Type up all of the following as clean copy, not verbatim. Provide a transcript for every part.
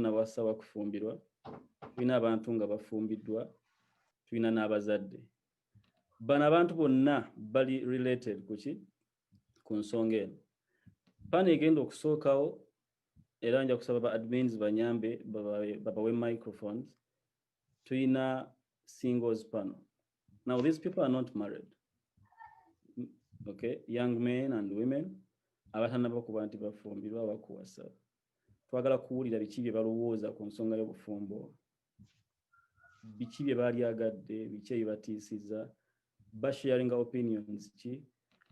bonna basaba kufumbirwa, tulina abantu nga bafumbiddwa, tulina n'abazadde. Bano abantu bonna bali related ku nsonga eno. Pana egenda okusookawo era nja kusaba ba admins banyambe babawe microphones. Tulina singles panel. Now these people are not married. Okay, young men and women abatanaba kuba nti bafumbirwa bakuwasa. Twagala kuwulira biki bye balowooza ku nsonga y'obufumbo. Biki bye balyagadde, biki bye batiisizza, basharinga opinions ki.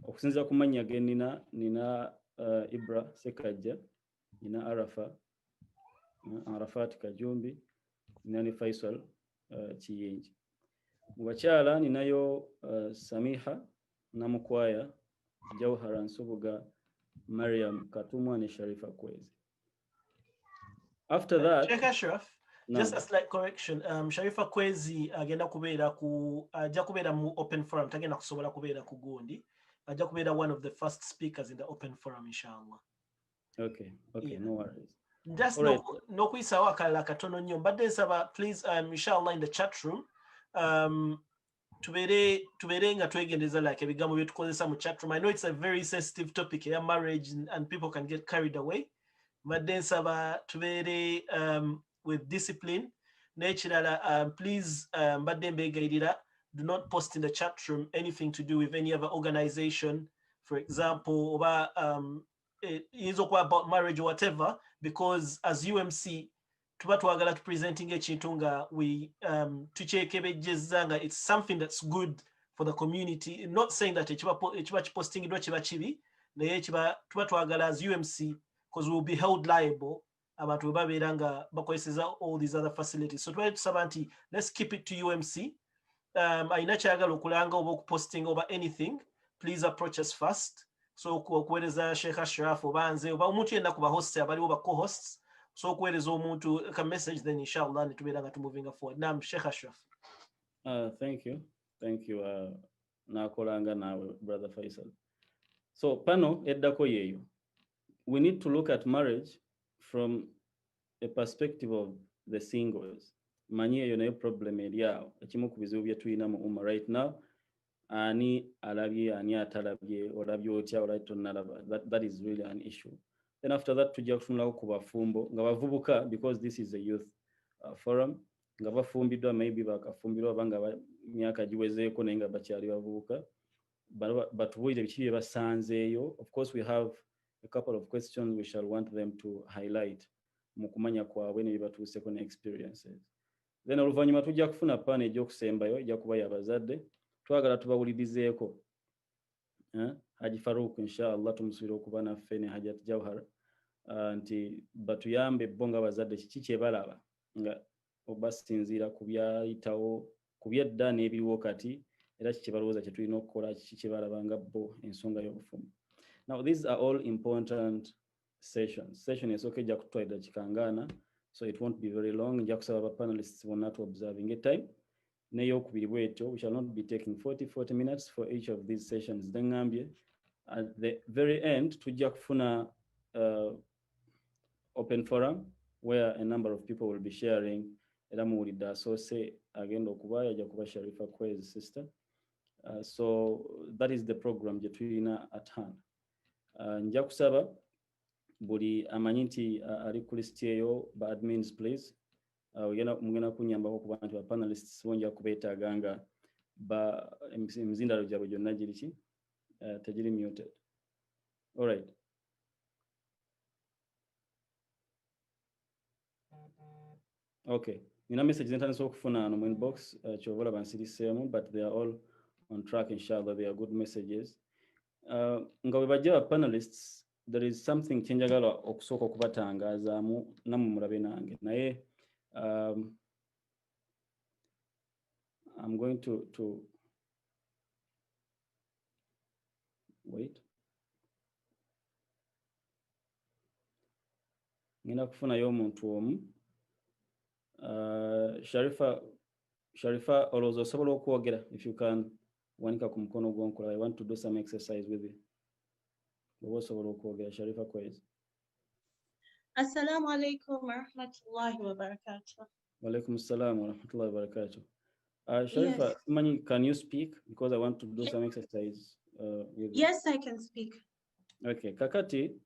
Okusinziira ku mannya ge nina Ibra Sekajja, nina Arafat Kajumbi, nina ne Faisal Kiyingi. Mu bakyala ninayo Samiha Namukwaya, Jawhara Nsubuga, Mariam Katumwa ne Sharifa Kwezi. After that, Sheikh Ashraf, just a slight correction. Sharifa Kwezi agenda kubeera mu open forum, tagenda kusobola kubeera ku gundi. Ajja kubeera one of the first speakers in the open forum, inshallah. Okay, yeah. No worries. Just no kuyisawo akalala katono nnyo. Mbadde nsaba please inshallah in the chat room tubeere nga twegendeza like ebigambo bye tukozesa mu chat room. I know it's a very sensitive topic here, marriage, and people can get carried away. Mbadde nsaba tubeere with discipline. N'ekirala please mbadde mbeegayirira, do not post in the chat room anything to do with any other organization, for example, about marriage or whatever, because as UMC, tuba twagala presenting ekintu nga we tukyekebejjezza nga it's something that's good for the community. Not saying that ekiba kipostingidwa kiba kibi, naye tuba twagala as UMC, because we will be held liable abantu bwe babeera nga bakozeseza all these other facilities. So tuba tusaba nti let's keep it to UMC. Ayina kyagala okulanga oba okuposting over anything, please approach us first. So okuweereza Sheikh Ashraf oba nze oba omuntu yenna ku bahosts abaliwo ba co-hosts, so okuweereza omuntu ka message, then inshallah ne tubeera nga moving forward. Naam, Sheikh Ashraf. Thank you nakolanga nawe brother Faisal. So pano eddako yeeyo, we need to look at marriage from a perspective of the singles. Manyi eyo nayo problem eri awo, ekimu ku bizibu bye tulina mu umma right now. Ani alabye, ani atalabye, olabye otya, olabye tonnalaba. That is really an issue. Then after that tujja kutunulako ku bafumbo nga bavubuka, because this is a youth forum, nga bafumbiddwa maybe bakafumbirwa oba nga myaka giwezeeko naye nga bakyali bavubuka, batubuulire biki bye basanzeeyo. Of course we have a couple of questions we shall want them to highlight mu kumanya kwabwe ne bye batuuseeko ne experiences. Then oluvannyuma tujja kufuna paana egy'okusembayo ejja kuba y'abazadde. Twagala tubawulirizeeko Haji Farouk inshallah tumusuubira okuba naffe ne Hajat Jawhara nti batuyambe bo nga abazadde kiki kye balaba nga obasinziira ku byayitawo ku byedda n'ebiriwo kati, era kiki kye balowooza kye tulina okukola, kiki kye balaba nga bo ensonga y'obufumu. Now these are all important sessions. Session esooka ejja kutwala eddakiika ngaana, so it won't be very long. Nja kusaba ba panelists bonna to observing a time. Neyokubiri bwetyo, we shall not be taking 40 minutes for each of these sessions. Dengambye at the very end tujja kufuna open forum where a number of people will be sharing. Era muwulidde asoose agenda okuba yajja kuba Sharifa Kwezi sister. So that is the program gye tulina at hand. Nja kusaba buli amanyi nti ali ku list eyo ba admins please. Mugenda kunyambako kuba nti ba panelists bonja kubeetaaga nga emizindalo gyabwe gyonna giri ki tegiri muted. All right. Okay. Nina messages ntandise okufuna mu inbox kyova olaba nsiriseemu, but they are all on track inshallah. They are good messages. Nga bwe bajja ba panelists, there is something kye njagala okusooka okubatangazaamu nammwe mulabe nange naye I'm going to wait. Ngenda kufunayo omuntu omu. Sharifa olowooza osobola okwogera, if you can wanika ku mukono gw'onkola. I want to do some exercise with you. Oba osobola okwogera Sharifa Kwezi. Assalamu alaikum wa rahmatullahi wa barakatuh. Walaikum salam wa rahmatullahi wa barakatuh. Yes. Sharifa, can you speak? Because I want to do some exercise with you. Yes, I can speak. Okay, kakati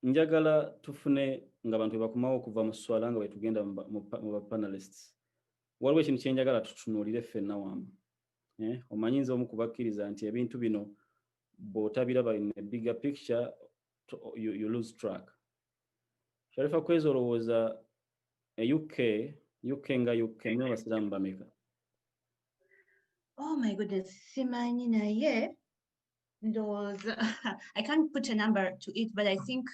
njagala tufune nga bantu bakumawo okuva mu swala nga bwetugenda mu panelists. Waliwo ekintu kye njagala tutunuulire ffenna wamu. Omanyi nze omu kubakkiriza nti ebintu bino bw'otabiraba in a bigger picture you lose track. Sharifa, kwezi olowooza UK nga UK mwe abasiraamu bameka? Oh my goodness, simanyi naye those I can't put a number to it, but I think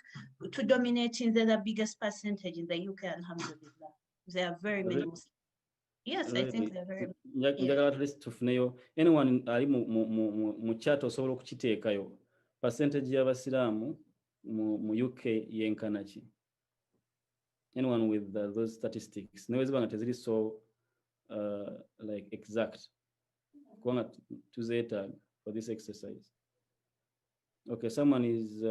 to dominating the biggest percentage in the UK, alhamdulillah. There are very many Muslims. Yes, I think they're very njagala at least tufuneyo anyone ali mu chat osobola okukiteekayo percentage y'abasiraamu mu UK yenkana ki? Anyone with those statistics nawe zibanga teziri so like exact kubanga tuzeetaaga for this exercise. Okay, someone is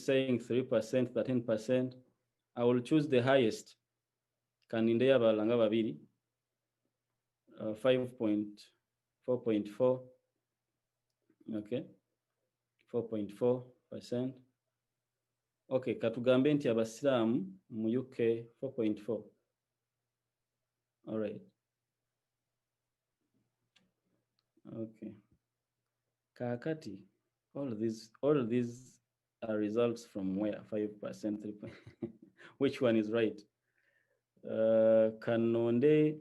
saying 3%, 13%. I will choose the highest. Kaninde abalala nga babiri. 4.4. Okay, 4.4%. Okay, katugambe nti abasiraamu mu UK 4.4. All right. Okay. Kakati, all of these are results from where? 5%, 3%. Which one is right? Kanonde.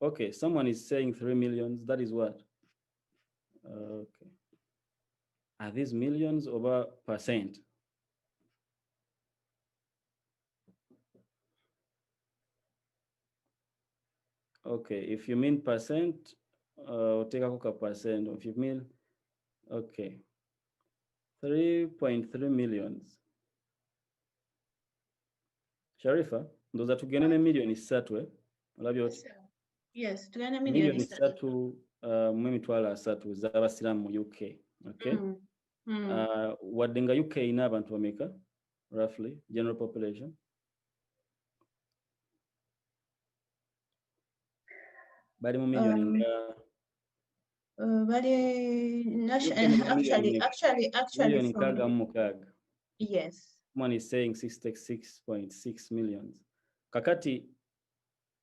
Okay, someone is saying 3 millions. That is what? Okay. Are these millions over percent? Okay, if you mean percent, take a percent. If you mean, okay, 3.3 millions. Sharifa, those are together million is satwe. Yes, together million is satu mwemitwala asatu z'abasiraamu mu UK. Okay. Waddenga UK ina abantu bameka roughly general population? Bali mu million nga actually from yes. One is saying 66.6 millions. Kakati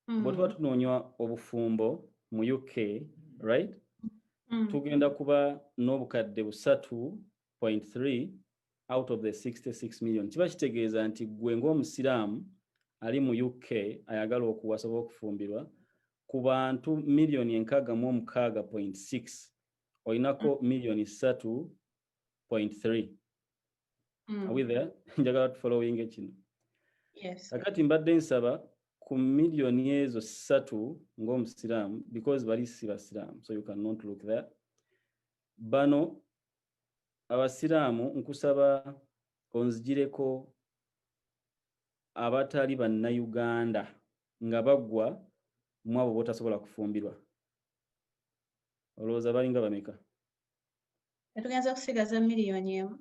bw'otuba tunoonywa obufumbo mu UK, right? Tugenda kuba n'obukadde 3.3 out of the 66 million. Kiba kitegeeza nti gwe ng'omusiraamu ali mu UK ayagala okuwasa oba okufumbirwa ku bantu million 66.6 olinako million 3.3. Are we there? Njagala following ekino. Yes. Kakati mbadde nsaba ku million ezo 3 ng'omusiraamu because bali si basiraamu, so you cannot look there. Bano abasiraamu nkusaba onzigireko abatali bannayuganda nga baggwa mu abo botasobola kufumbirwa. Olowooza balinga bameka? Tugenza kusigaza million emu.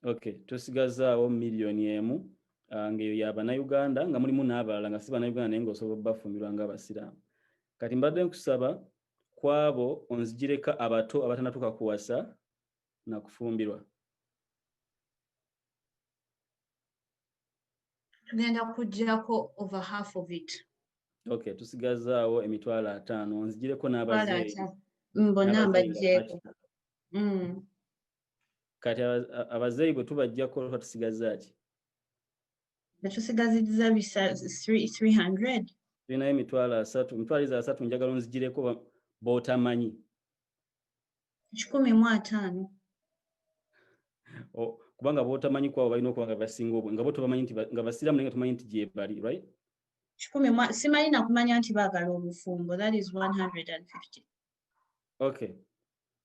Okay, tusigazaawo million emu ng'eyo y'abannayuganda nga mulimu n'abalala nga si bannayuganda naye ng'osobola bafumbirwa ng'abasiraamu. Kati mbadde nkusaba ku abo onzigireka abato abatannatuuka kuwasa na kufumbirwa. Tugenda kuggyako over half of it. Okay, tusigazaawo emitwalo 5 onzigireko n'abazeeyi. Bonna mbaggyeko. Kati abazeeyi bwe tubaggyako tusigaza ki? Tusigazizza 300. Tulinayo emitwalo 3. Emitwalo 3 njagala onzigireko b'otamanyi. 150. Kubanga b'otamanyi kwabo balina okuba nga basinga obwo nga bo tubamanyi nti nga basiraamu naye nga tumanyi nti gye bali, right? Simanyi na kumanya nti baagala obufumbo. That is 150. Okay.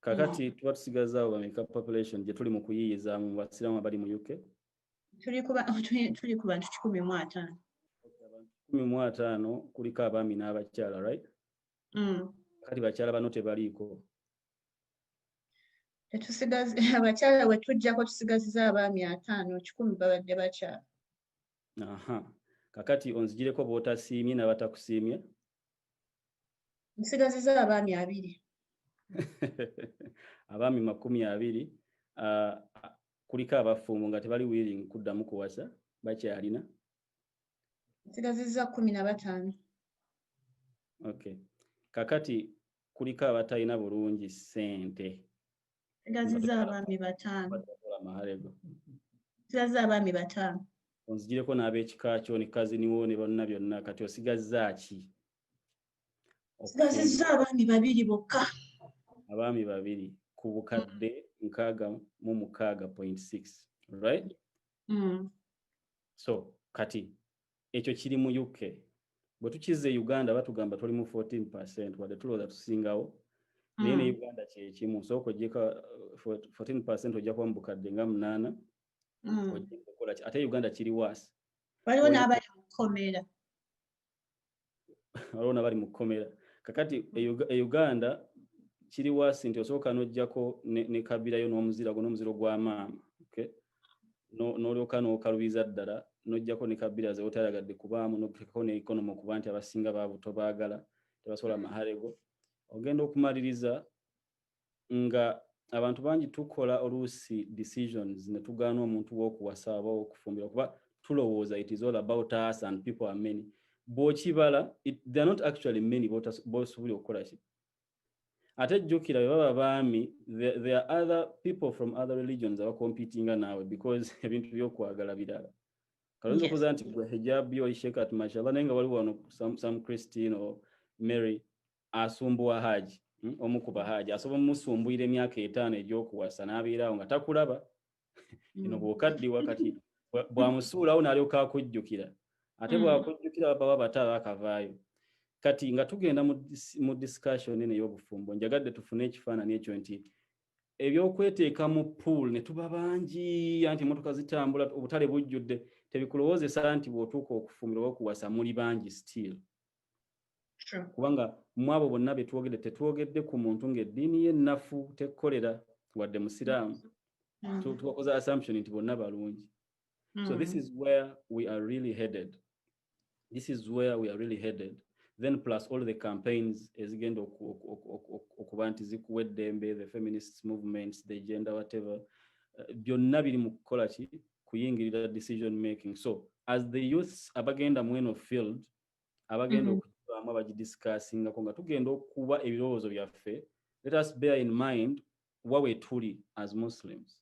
Kakati tuba tusigazaawo bameka population gye tuli mu kuyiyiza mu basiraamu abali mu UK? Tuli ku bantu 150. 150 kuliko abaami n'abakyala, right? Kati bakyala bano tebaliiko. Abakyala bwe tujjako tusigaziza abaami 5 1,000 babadde bakyala. Aha. Kakati onzigireko b'otasiimye n'abatakusiimye. Nsigaziza abaami 2. Abaami 20. Kuliko abafumbo nga tebali willing kuddamu kuwasa bakyalina. Nsigaziza 15. Okay. Kakati kuliko abatalina bulungi ssente. Nsigaziza abaami 5. Batakola maharego. Nsigaziza abaami 5. Onzigireko n'ab'ekika kyo ne kazini wo ne bonna byonna kati osigazza ki? Nsigaziza abaami 2 bokka. Abaami 2 ku bukadde 66.6, right? So kati ekyo kiri mu UK. Bwe tukize Uganda batugamba tuli mu 14% wadde tulowooza tusingawo. Naye ne Uganda kye kimu. Sooka ogyeka 14% ojja kuba mu bukadde nga 8. Ojja kukola ki? Ate Uganda kiri waasi. Waliwo n'abali mu kkomera. Waliwo n'abali mu kkomera. Kakati Uganda kiri waasi nti osooka n'ojjako ne kabirayo n'omuziro gwa maama. Okay? N'olyoka n'okalubiza ddala n'ojjako ne kabira ze otalagadde kubaamu n'okutekako ne ikonomi okuba nti abasinga baabuto baagala tebasobola maharego. Ogenda okumaliriza nga abantu bangi tukola oluusi decisions ne tugaana omuntu w'okuwasa oba w'okufumbira kuba tulowooza it is all about us and people are many. Bw'okibala they are not actually many b'osobola okukola ki. Ate jjukira bwe baba baami there are other people from other religions abacompetinga naawe because ebintu by'okwagala birala. Kalonzo okuza nti gwe hijab yo Sheikh at mashallah naye nga waliwo wano some Christian or Mary asumbuwa haji. Omukuba haji asobola musumbuira emyaka 5 egy'okuwasa n'abeerawo nga takulaba. Ino bw'okaddiwa kati bwamusuulawo n'alyoka akujjukira. Ate bwakujjukira baba bata bakavaayo. Kati nga tugenda mu discussion ene y'obufumbo njagadde tufune ekifaananyi ekyo nti ebyokweteeka mu pool ne tuba bangi anti emmotoka zitambula obutale bujjudde tebikulowoozesa nti bw'otuuka okufumbira oba okuwasa muli bangi still. Kubanga mu abo bonna be twogedde tetwogedde ku muntu ng'eddiini ye nnafu tekkolera wadde musiraamu. Tubakoze assumption nti bonna balungi. So this is where we are really headed. Then plus all the campaigns ezigenda okuba nti zikuwa eddembe, the feminist movements, the gender whatever, byonna biri mu kukola ki kuyingirira decision making. So as the youths abagenda mweno field abagenda okubaamu abagidiscussinga nga tugenda okuba ebirowoozo byaffe, let us bear in mind wawe tuli as Muslims.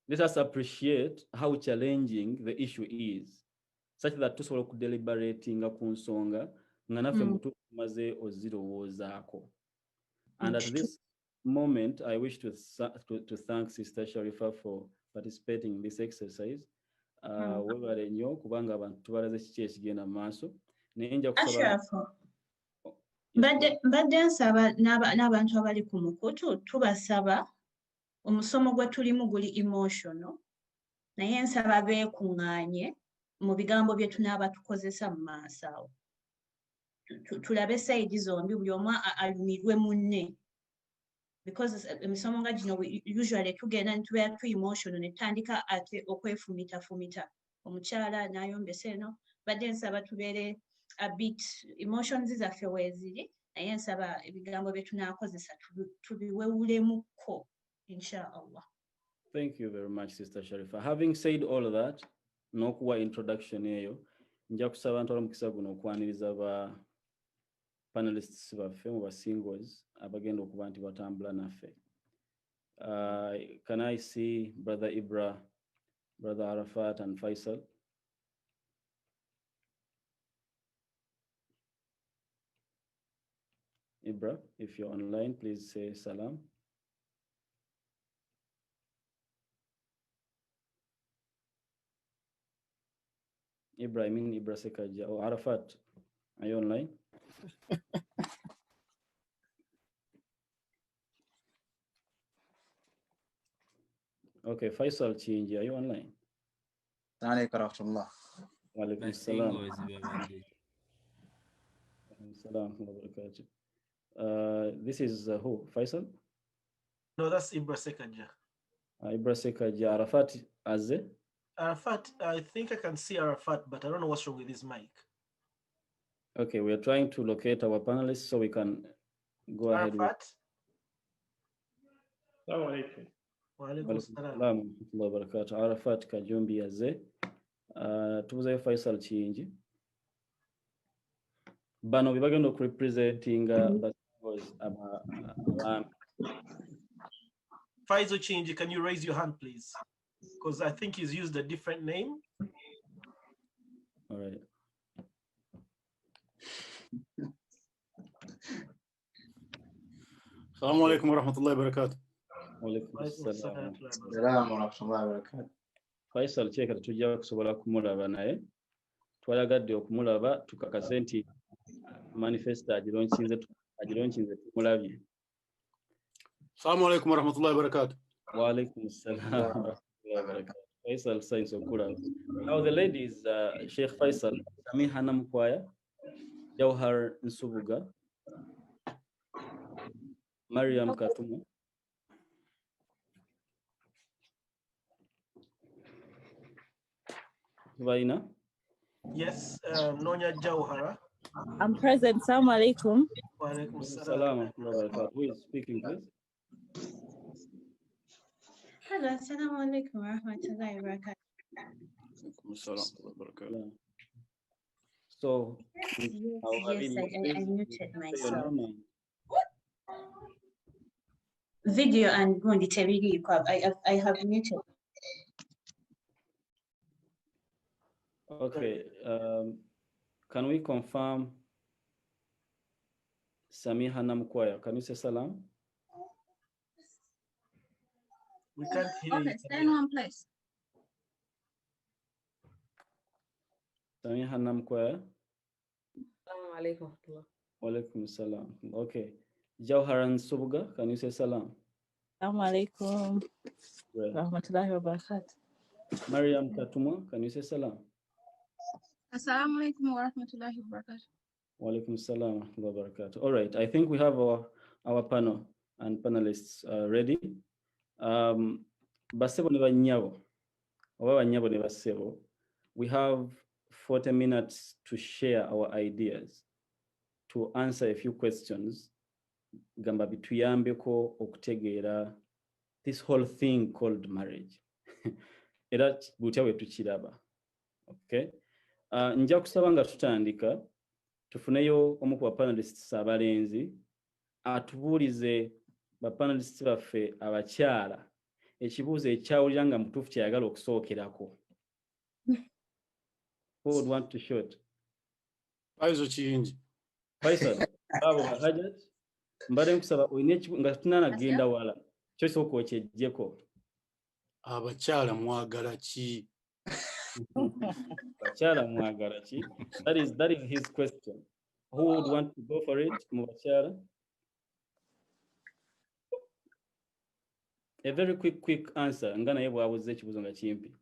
Let us appreciate how challenging the issue is, such that tusobola okudeliberatinga ku nsonga nga naffe mutumaze ozirowoozaako. And at this moment, I wish to thank Sister Sharifa for participating in this exercise. Webale nnyo kubanga abantu tubalaze kiki ekigenda mu maaso. Naye nja kusaba mbadde nsaba n'abantu abali ku mukutu tubasaba omusomo gwe tulimu guli emotional naye nsaba beekuŋŋaanye mu bigambo bye tunaaba tukozesa mu maaso awo. Tulabe sayidi zombi buli omu alumirwe munne. Because emisomo nga gino usually tugenda ne tubeera tu emotional ne tutandika ate okwefumita omukyala n'ayombesa eno. Badde nsaba tubeere a bit emotions zaffe weeziri naye nsaba ebigambo bye tunaakozesa tubiwewulemukko inshallah. Thank you very much, Sister Sharifa. Having said all of that, n'okuwa introduction eyo nja kusaba ntwala omukisa guno okwaniriza ba panelists baffe mu basingles abagenda okuba nti batambula naffe. Can I see Brother Ibra, Brother Arafat and Faisal? Ibra, if you're online, please say salam. Ibra Sekaja or Arafat, are you online? Okay, Faisal Chinji, are you online? Assalamualaikum Walaikum salam. Salam. This is who? Faisal? No, that's Ibra Sekaja. Ibra Sekaja. Arafat Aze. Arafat, I think I can see Arafat, but I don't know what's wrong with his mic. Okay, we are trying to locate our panelists so we can go ahead with. Arafat. Assalamu alaikum. Wa alaikum Walaikum salam. salam wa rahmatullahi wa barakatuh. Arafat Kajumbi Aze. Tubuze Faisal Chinji. Bano we bagenda representing Faisal Chinji, can you raise your hand, please? Because I think he's used a different name. All right. Assalamu alaikum wa rahmatullahi wa barakatuh. Walaikum salam. Salaam wa rahmatullahi wa barakatuh. Faisal Sheikh tujja kusobola kumulaba naye twalagadde okumulaba tukakase nti manifesto agironkinze tumulabye. Assalamu alaikum wa rahmatullahi wa barakatuh. Wa alaikum salam wa rahmatullahi wa barakatuh. Faisal signs okulaba. Now the ladies, Sheikh Faisal, Samiha Namkwaya, Jawhar Nsubuga, Mariam Katumu. Vaina? Yes, Nonya Jauhara. I'm present. Assalamu alaikum. Wa alaikum Salam. salam. Who is speaking, please? Hello, assalamu alaikum wa rahmatullahi wa barakatuh. So, Yes, I muted myself. Video and I have muted. Okay, can we confirm Samiha Namkwaya? Can you say salam? We can't hear you. Okay, stay in one place. Samiha Namkwaya? Assalamu alaikum. Walaikum salam. Okay. Jawharan Subuga, can you say salam? Assalamu alaikum. Great. Rahmatullahi wa barakatuh. Mariam Katuma, can you say salam? Assalamu alaikum wa rahmatullahi wa barakatuh. Walaikum salam wa rahmatullahi wa barakatuh. All right, I think we have our panel and panelists ready. Basebo ne banyabo. Oba banyabo ne basebo. We have 40 minutes to share our ideas, to answer a few questions. Gamba bituyambeko okutegeera this whole thing called marriage. Era butya bwe tukiraba. Okay? Nja kusaba nga tutandika tufuneyo omu ku bapanelists abalenzi atubuulize bapanelists baffe abakyala ekibuuzo ekyawulira nga mutuufu kyayagala okusookerako. Who would want to shoot? Faisal Chinji. Faisal, abo Hajat, mbadde nkusaba oyina nga tunanagenda wala kyosooka okyeggyeko. Abakyala mwagala ki? Bakyala mwagala ki? That is his question. Who would want to go for it? Mu bakyala? A very quick answer. Nga naye bw'abuuza ekibuuzo nga kimpi.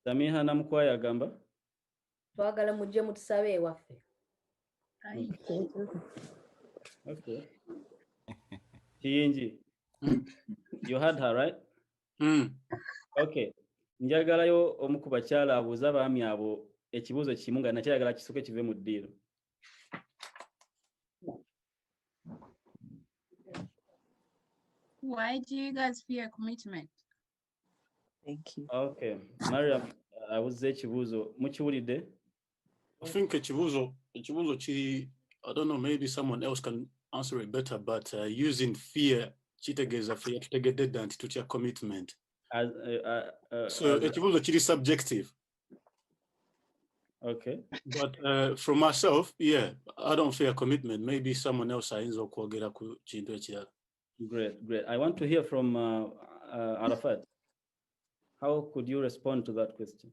Samiha Namkwaya agamba? Twagala mujje mutusabe ewaffe. Okay. Kiyingi. You heard her, right? Okay. Njagalayo omu ku bakyala abuuza abaami abo ekibuuzo kimu nga nakyayagala kisooke kive mu ddiiro. Why do you guys fear commitment? Thank you. Okay. Mariam, abuuza ekibuuzo mukiwulidde? I think ekibuuzo kiri, I don't know, maybe someone else can answer it better, but using fear kitegeeza fear tutegedde dda nti tutya commitment. So ekibuuzo kiri subjective. Okay. But from myself, yeah, I don't fear commitment. Maybe someone else ayinza okwogera ku kintu ekirala. Great. I want to hear from Arafat. How could you respond to that question?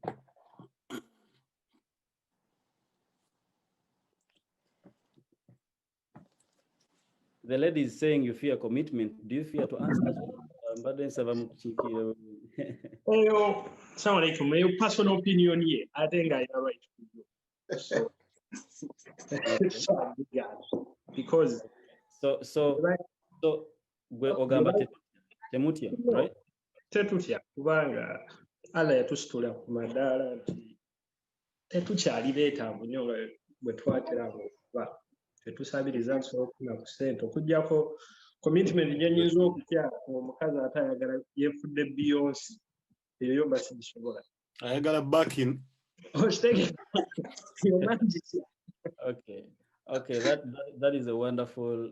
The lady is saying you fear commitment. Do you fear to answer? Assalamu alaikum. My personal opinion here, I think I have right to do. So, because So gwe ogamba temutya, right? Tetutya kubanga Allah yatusitula ku madaala nti tetukyali beetaavu nnyo nga bwe twateramu okuba tetusabiriza nsobola okufuna ku ssente okuggyako commitment gye nnyinza okutya omukazi ate ayagala yeefudde Beyonce eyo mba sigisobola ayagala backing. Okay, that is a wonderful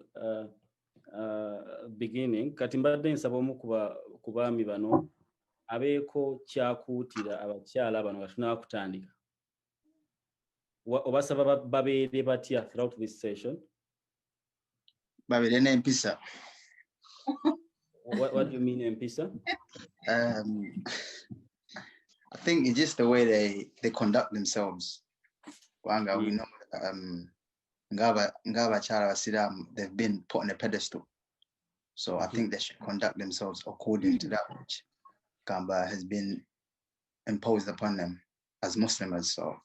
beginning. Kati mbadde nsaba omu ku baami bano abeeko kyakuutira abakyala bano batunaba kutandika. Obasaba babeere batya throughout this session? Babeere n'empisa. What do you mean empisa? I think it's just the way they conduct themselves. Wanga, we know Ngaba Chara Siram, they've been put on a pedestal. So I think they should conduct themselves according to that which Gamba has been imposed upon them as Muslims. So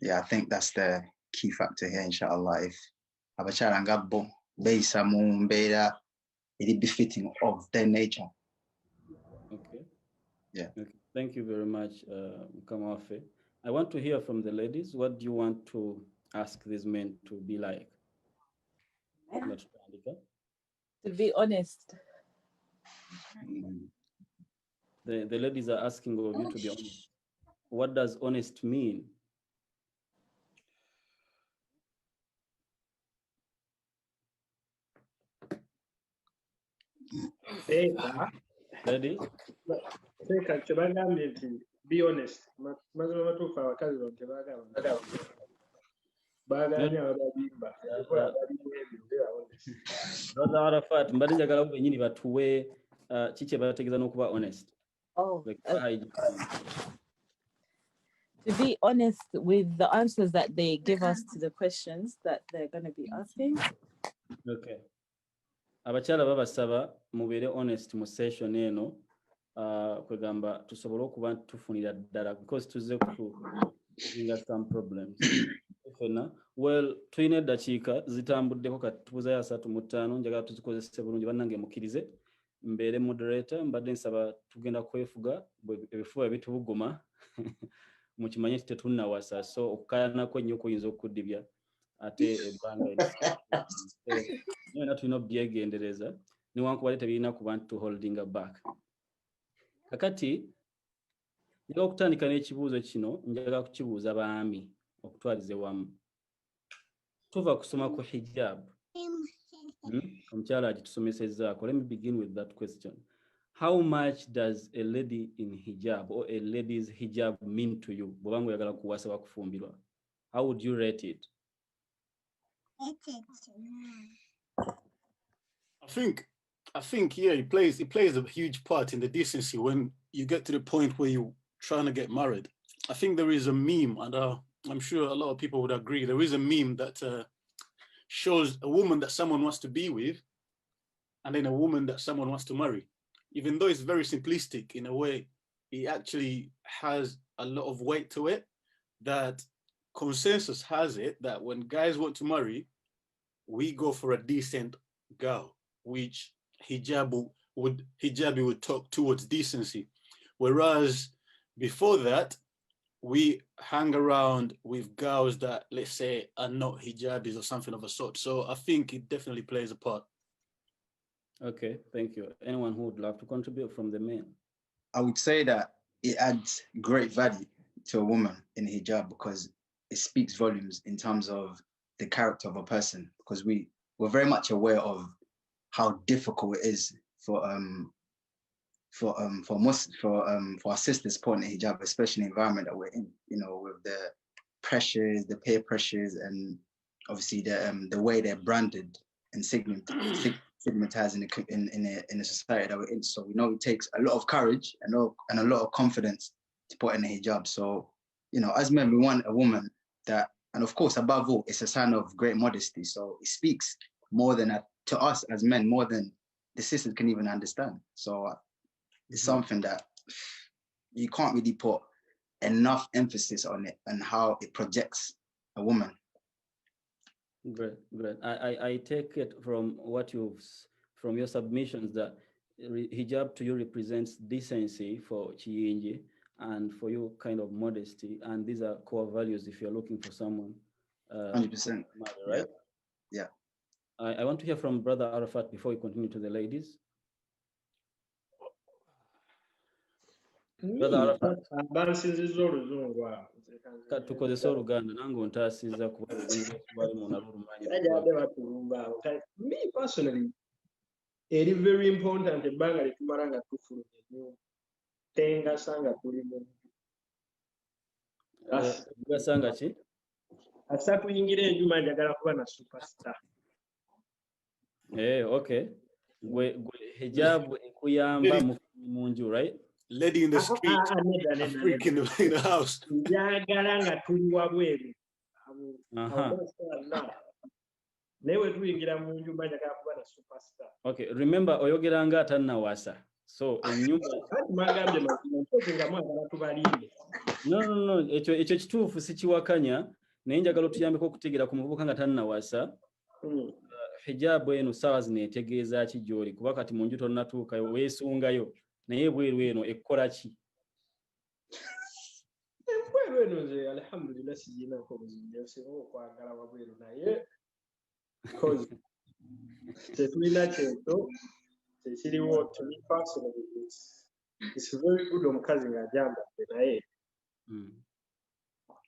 yeah, I think that's the key factor here, inshallah. If Abachara Ngabo Beisa Mumbeda, it be fitting of their nature. Okay. Yeah. Okay. Thank you very much, Kamafe. I want to hear from the ladies. What do you want to ask these men to be like? To be honest. The ladies are asking of you to be honest. What does honest mean? Ladies? Be honest. Arafat, mbadde njagala bennyini batuwe kiki bategeeza n'okuba honest. To be honest with the answers that they give us to the questions that they're going to be asking. Okay. Abakyala babasaba mubeere honest mu session eno kwegamba tusobole okuba tufunira ddala because tuzze kuzinga some problems. Well, tulina eddakiika zitambuddeko kati tubuzayo 35 njagala tuzikozese bulungi bannange mukkirize mbeere moderator mbadde nsaba tugenda kwefuga ebifuba bitubuguma mukimanye tetunnawasa so okukayanako ennyo kuyinza okuddibya ate ebbanga era tulina obyegendereza newankubadde tebirina kuba nti holding back. Kakati njagala okutandika n'ekibuuzo kino njagala kukibuuza baami okutwalize wamu. Tuva kusoma ku hijab. Omukyala agitusomesezzaako. Let me begin with that question. How much does a lady in hijab or a lady's hijab mean to you? Bw'oba oyagala kuwasa bakufumbirwa. How would you rate it? I think yeah, it plays a huge part in the decency when you get to the point where you're trying to get married. I think there is a meme, and I'm sure a lot of people would agree. There is a meme that shows a woman that someone wants to be with, and then a woman that someone wants to marry. Even though it's very simplistic in a way, it actually has a lot of weight to it. That consensus has it that when guys want to marry, we go for a decent girl, which hijabi would talk towards decency. Whereas before that, we hang around with girls that, let's say, are not hijabis or something of a sort. So I think it definitely plays a part. Okay, thank you. Anyone who would love to contribute from the men? I would say that it adds great value to a woman in hijab because it speaks volumes in terms of the character of a person, because we're very much aware of how difficult it is for our sisters putting a hijab, especially in the environment that we're in, you know, with the pressures, the peer pressures, and obviously the way they're branded and stigmatized in the society that we're in. So we know it takes a lot of courage and a lot of confidence to put in a hijab. So, you know, as men, we want a woman that, and of course, above all, it's a sign of great modesty. So it speaks more than to us as men, more than the sisters can even understand. So it's something that you can't really put enough emphasis on it and how it projects a woman. Great, great. I take it from what from your submissions that hijab to you represents decency for Chiyinji and for you kind of modesty. And these are core values if you're looking for someone. 100%. Right? Yeah. I want to hear from Brother Arafat before we continue to the ladies. Brother Arafat. bansinziza oluzungu awo Tukozesa Oluganda nange ontaasizza kuba olulungi lwali mu nalwo olumanyi. ate batulumba awo. Me personally, it is very important ebbanga lyetumala nga tufulumya ennyumba tengasa nga tuli mu Gasanga ki? asa tuyingira enjuma njagala kuba na superstar. Okay. Gwe hijab ekuyamba mu nju, right? Lady in the street, a freak in the house. Njagala nga tuli wabweru. Newe tuyingira mu njumba njagala kuba na superstar. Okay, remember oyogeranga atannawasa. So ennyumba magambye mazinga mwagala tubalinde. No, ekyo kituufu sikiwakanya naye njagala otuyambeko okutegeera ku muvubuka nga tannawasa. Hijab eno ssaawa zino etegeeza ki gy'oli kuba kati mu nju tonnatuukayo weesungayo naye ebweru eno ekola ki? Ebweru eno nze alhamdulillah siginako buzibu nsinga okwagala wabweru naye tetulina kyento tekiriwo to me personally it's very good omukazi ng'agyambadde naye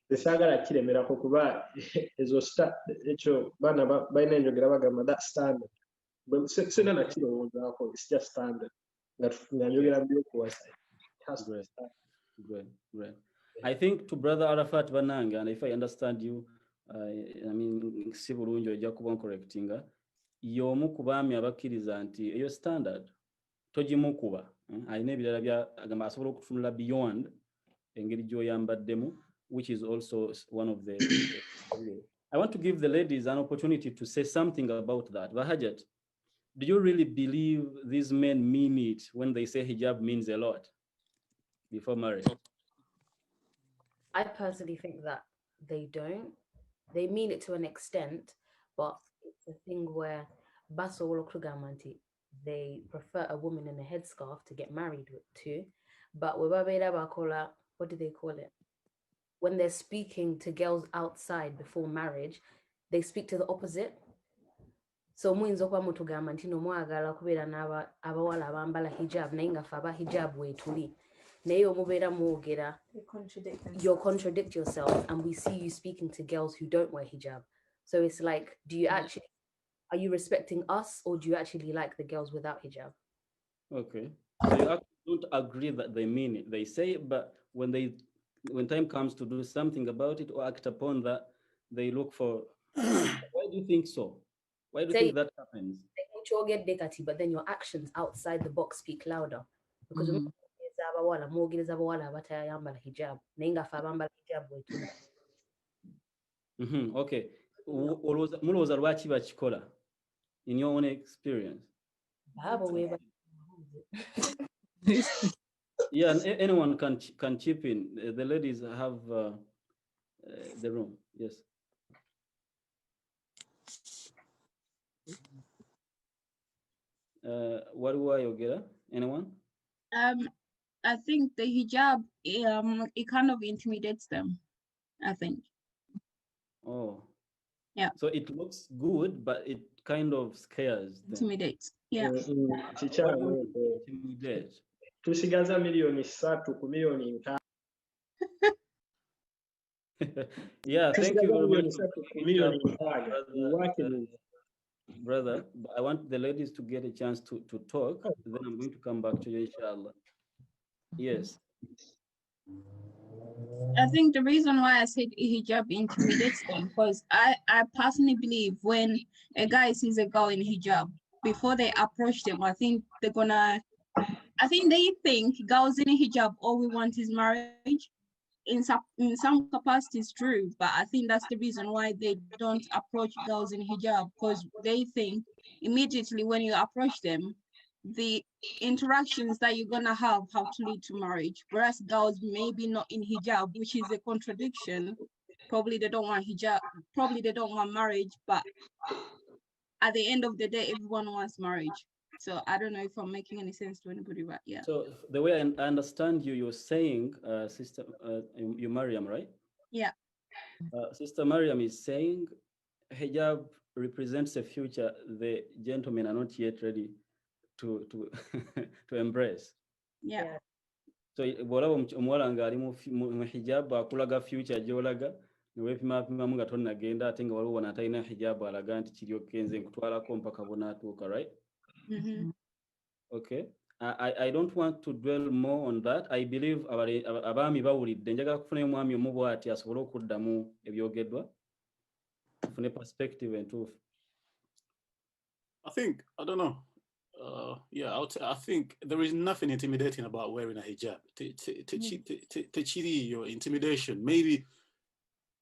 tesaagala kiremerako kuba ezo ekyo baana balina enjogera bagamba that standard sina nakirowoozaako it's just standard nga njogera by'okuwasa. Great. I think to Brother Arafat Bananga, and if I understand you, I mean, si bulungi ojja kuba oncorrectinga, y'omu ku baami abakkiriza nti eyo standard togimukuba. Alina ebirala byagamba asobola okutunula beyond engeri gy'oyambaddemu, which is also one of the I want to give the ladies an opportunity to say something about that. Bahajat, do you really believe these men mean it when they say hijab means a lot before marriage? I personally think that they don't. They mean it to an extent, but it's a thing where they prefer a woman in a headscarf to get married to. But what do they call it? When they're speaking to girls outside before marriage, they speak to the opposite. So muyinza okuba mutugamba nti no mwagala kubeera n'abawala abambala hijab naye nga ffe aba hijab weetuli naye omubeera mwogera you contradict yourself, and we see you speaking to girls who don't wear hijab. So it's like, are you respecting us, or do you actually like the girls without hijab? Okay, so you actually don't agree that they mean it. They say it, but when time comes to do something about it or act upon that, they look for. Why do you think so? Why do you think that happens? But then your actions outside the box speak louder. Because okay. Mulowooza lwaki bakikola in your own experience? Yeah, anyone can chip in. The ladies have the room. Yes. What do I get? Anyone? I think the hijab it kind of intimidates them, I think. Oh. Yeah. So it looks good, but it kind of scares them. Intimidates. Yeah. Intimidate. Tusigaza milioni 3 ku milioni 5. Yeah, thank you very much. Brother, I want the ladies to get a chance to talk. Then I'm going to come back to you, inshallah. Yes. I think the reason why I said hijab intimidates them, because I personally believe when a guy sees a girl in hijab, before they approach them, I think they think girls in hijab, all we want is marriage. In some capacities, true, but I think that's the reason why they don't approach girls in hijab, because they think immediately when you approach them, the interactions that you're gonna have to lead to marriage, whereas girls maybe not in hijab, which is a contradiction, Probably they don't want hijab. Probably they don't want marriage, but at the end of the day, everyone wants marriage. So I don't know if I'm making any sense to anybody, but yeah. So the way I understand you, you're saying, Sister, you Mariam, right? Yeah. Sister Mariam is saying hijab represents a future the gentlemen are not yet ready to to embrace. Yeah. So bw'olaba omuwala ng'ali mu hijab akulaga future gy'olaga neweepimapimamu nga tonnagenda ate nga waliwo wano atalina hijab alaga nti kiri okkenze nkutwalako mpaka bonaatuuka, right? Okay. I don't want to dwell more on that. I believe abaami bawulidde, njagala kufunayo omwami omu bw'ati asobole okuddamu ebyogeddwa tufune perspective entuufu. I think, I don't know. I think there is nothing intimidating about wearing a hijab. Techiri or intimidation, maybe,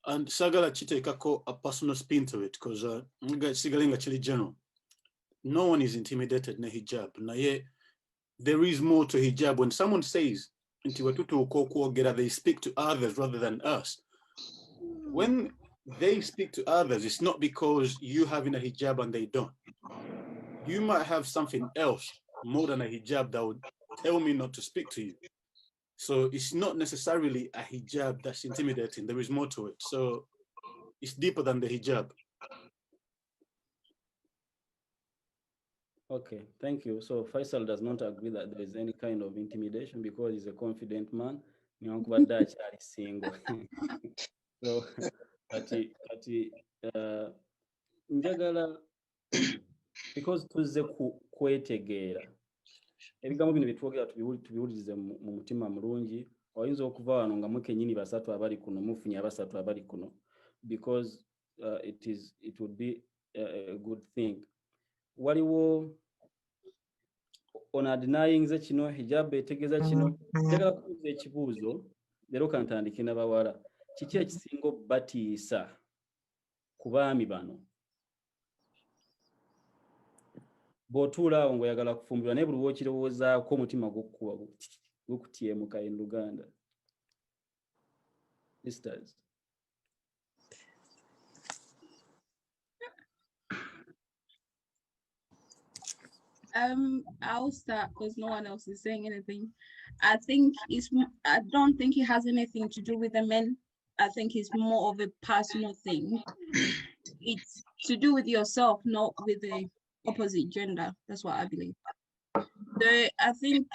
and sagala chitekako a personal spin to it, because sigalinga chili general. No one is intimidated na hijab. Na ye, there is more to hijab. When someone says, they speak to others rather than us. When they speak to others, it's not because you having a hijab and they don't. You might have something else more than a hijab that would tell me not to speak to you. So it's not necessarily a hijab that's intimidating. There is more to it. So it's deeper than the hijab. Okay, thank you. So Faisal does not agree that there is any kind of intimidation because he's a confident man. Single. So, njagala because tuzze kwetegeera ebigambo bino byetwogera tubiwulirize mu mutima mulungi. Oyinza okuva wano nga mukenyini basatu abali kuno mufunye abasatu abali kuno because it would be a good thing. Waliwo ona denying ze kino hijab etegeeza kino. Njagala kubuuza ekibuuzo leero kantandike n'abawala. Kiki ekisinga obbatiisa ku baami bano? Bw'otuula awo ng'oyagala kufumbirwa naye buli lw'okirowoozaako omutima gukutyemuka in Luganda. Sisters. I'll start because no one else is saying anything. I don't think it has anything to do with the men. I think it's more of a personal thing. It's to do with yourself, not with the opposite gender. That's what I believe. I think,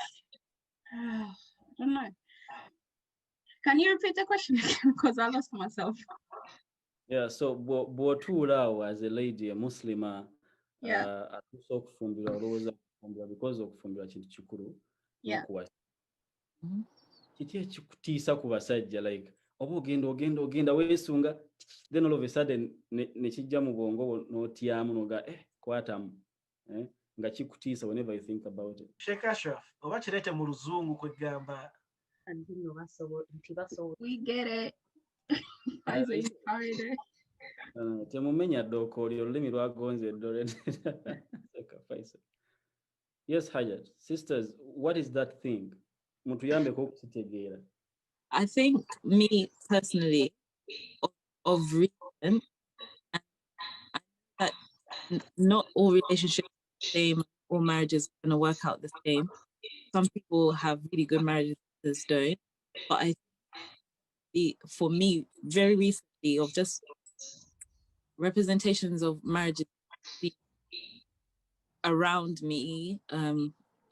I don't know. Can you repeat the question again? Because I lost myself. Yeah, so bw'otuula awo as a lady, a Muslima, atuusa okufumbirwa olowooza okufumbirwa because okufumbirwa kintu kikulu n'okuwasa. Kiki ekikutiisa ku basajja like oba ogenda weesunga then all of a sudden ne kijja mu bwongo n'otyamu n'oga kwatamu nga kikutiisa whenever you think about it. Sheikh Ashraf, oba kirete mu luzungu kwegamba. We get it. Temumenya ddooka oli olulimi lwagonze eddole. Yes, Hajat. Sisters, what is that thing? Mutuyambeko okukitegeera. I think me personally, of recent, I know that not all relationships are the same, all marriages are going to work out the same. Some people have really good marriages, others don't. But I think for me, very recently, of just representations of marriages around me,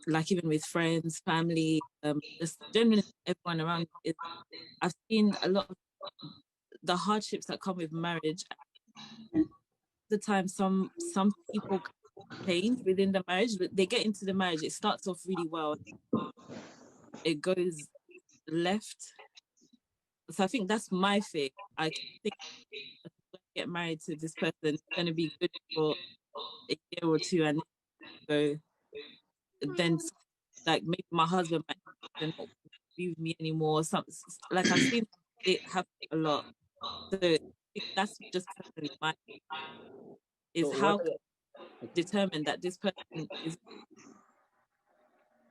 like even with friends, family, just generally everyone around me, I've seen a lot of the hardships that come with marriage. The time some people change within the marriage, but they get into the marriage, it starts off really well, it goes left. So I think that's my thing. I think if I get married to this person, it's going to be good for a year or two, and then like maybe my husband might not be with me anymore. Like I've seen it happen a lot. So I think that's just personally my is so how determined that this person is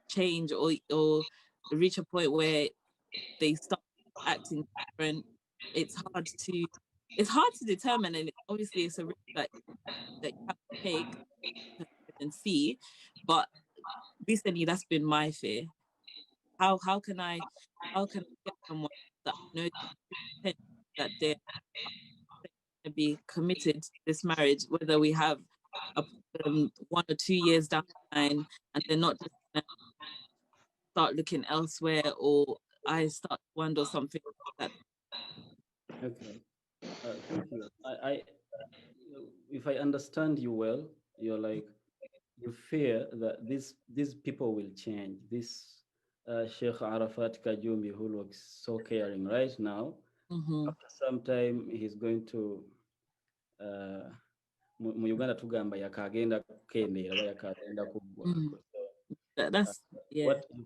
change or reach a point where they start acting different. It's hard to it's hard to determine, and obviously it's a risk that you have to take and see. But recently, that's been my fear. How can I get someone that knows that they're going to be committed to this marriage, whether we have a problem 1 or 2 years down the line, and they're not just gonna start looking elsewhere, or I start to wonder something like that. Okay. Thank you. If I understand you well, you're like, you fear that these people will change. This Sheikh Arafat Kajumi, who looks so caring right now, after some time he's going to mu Uganda tugamba yakagenda kukendera oba yakagenda kuggwa. That's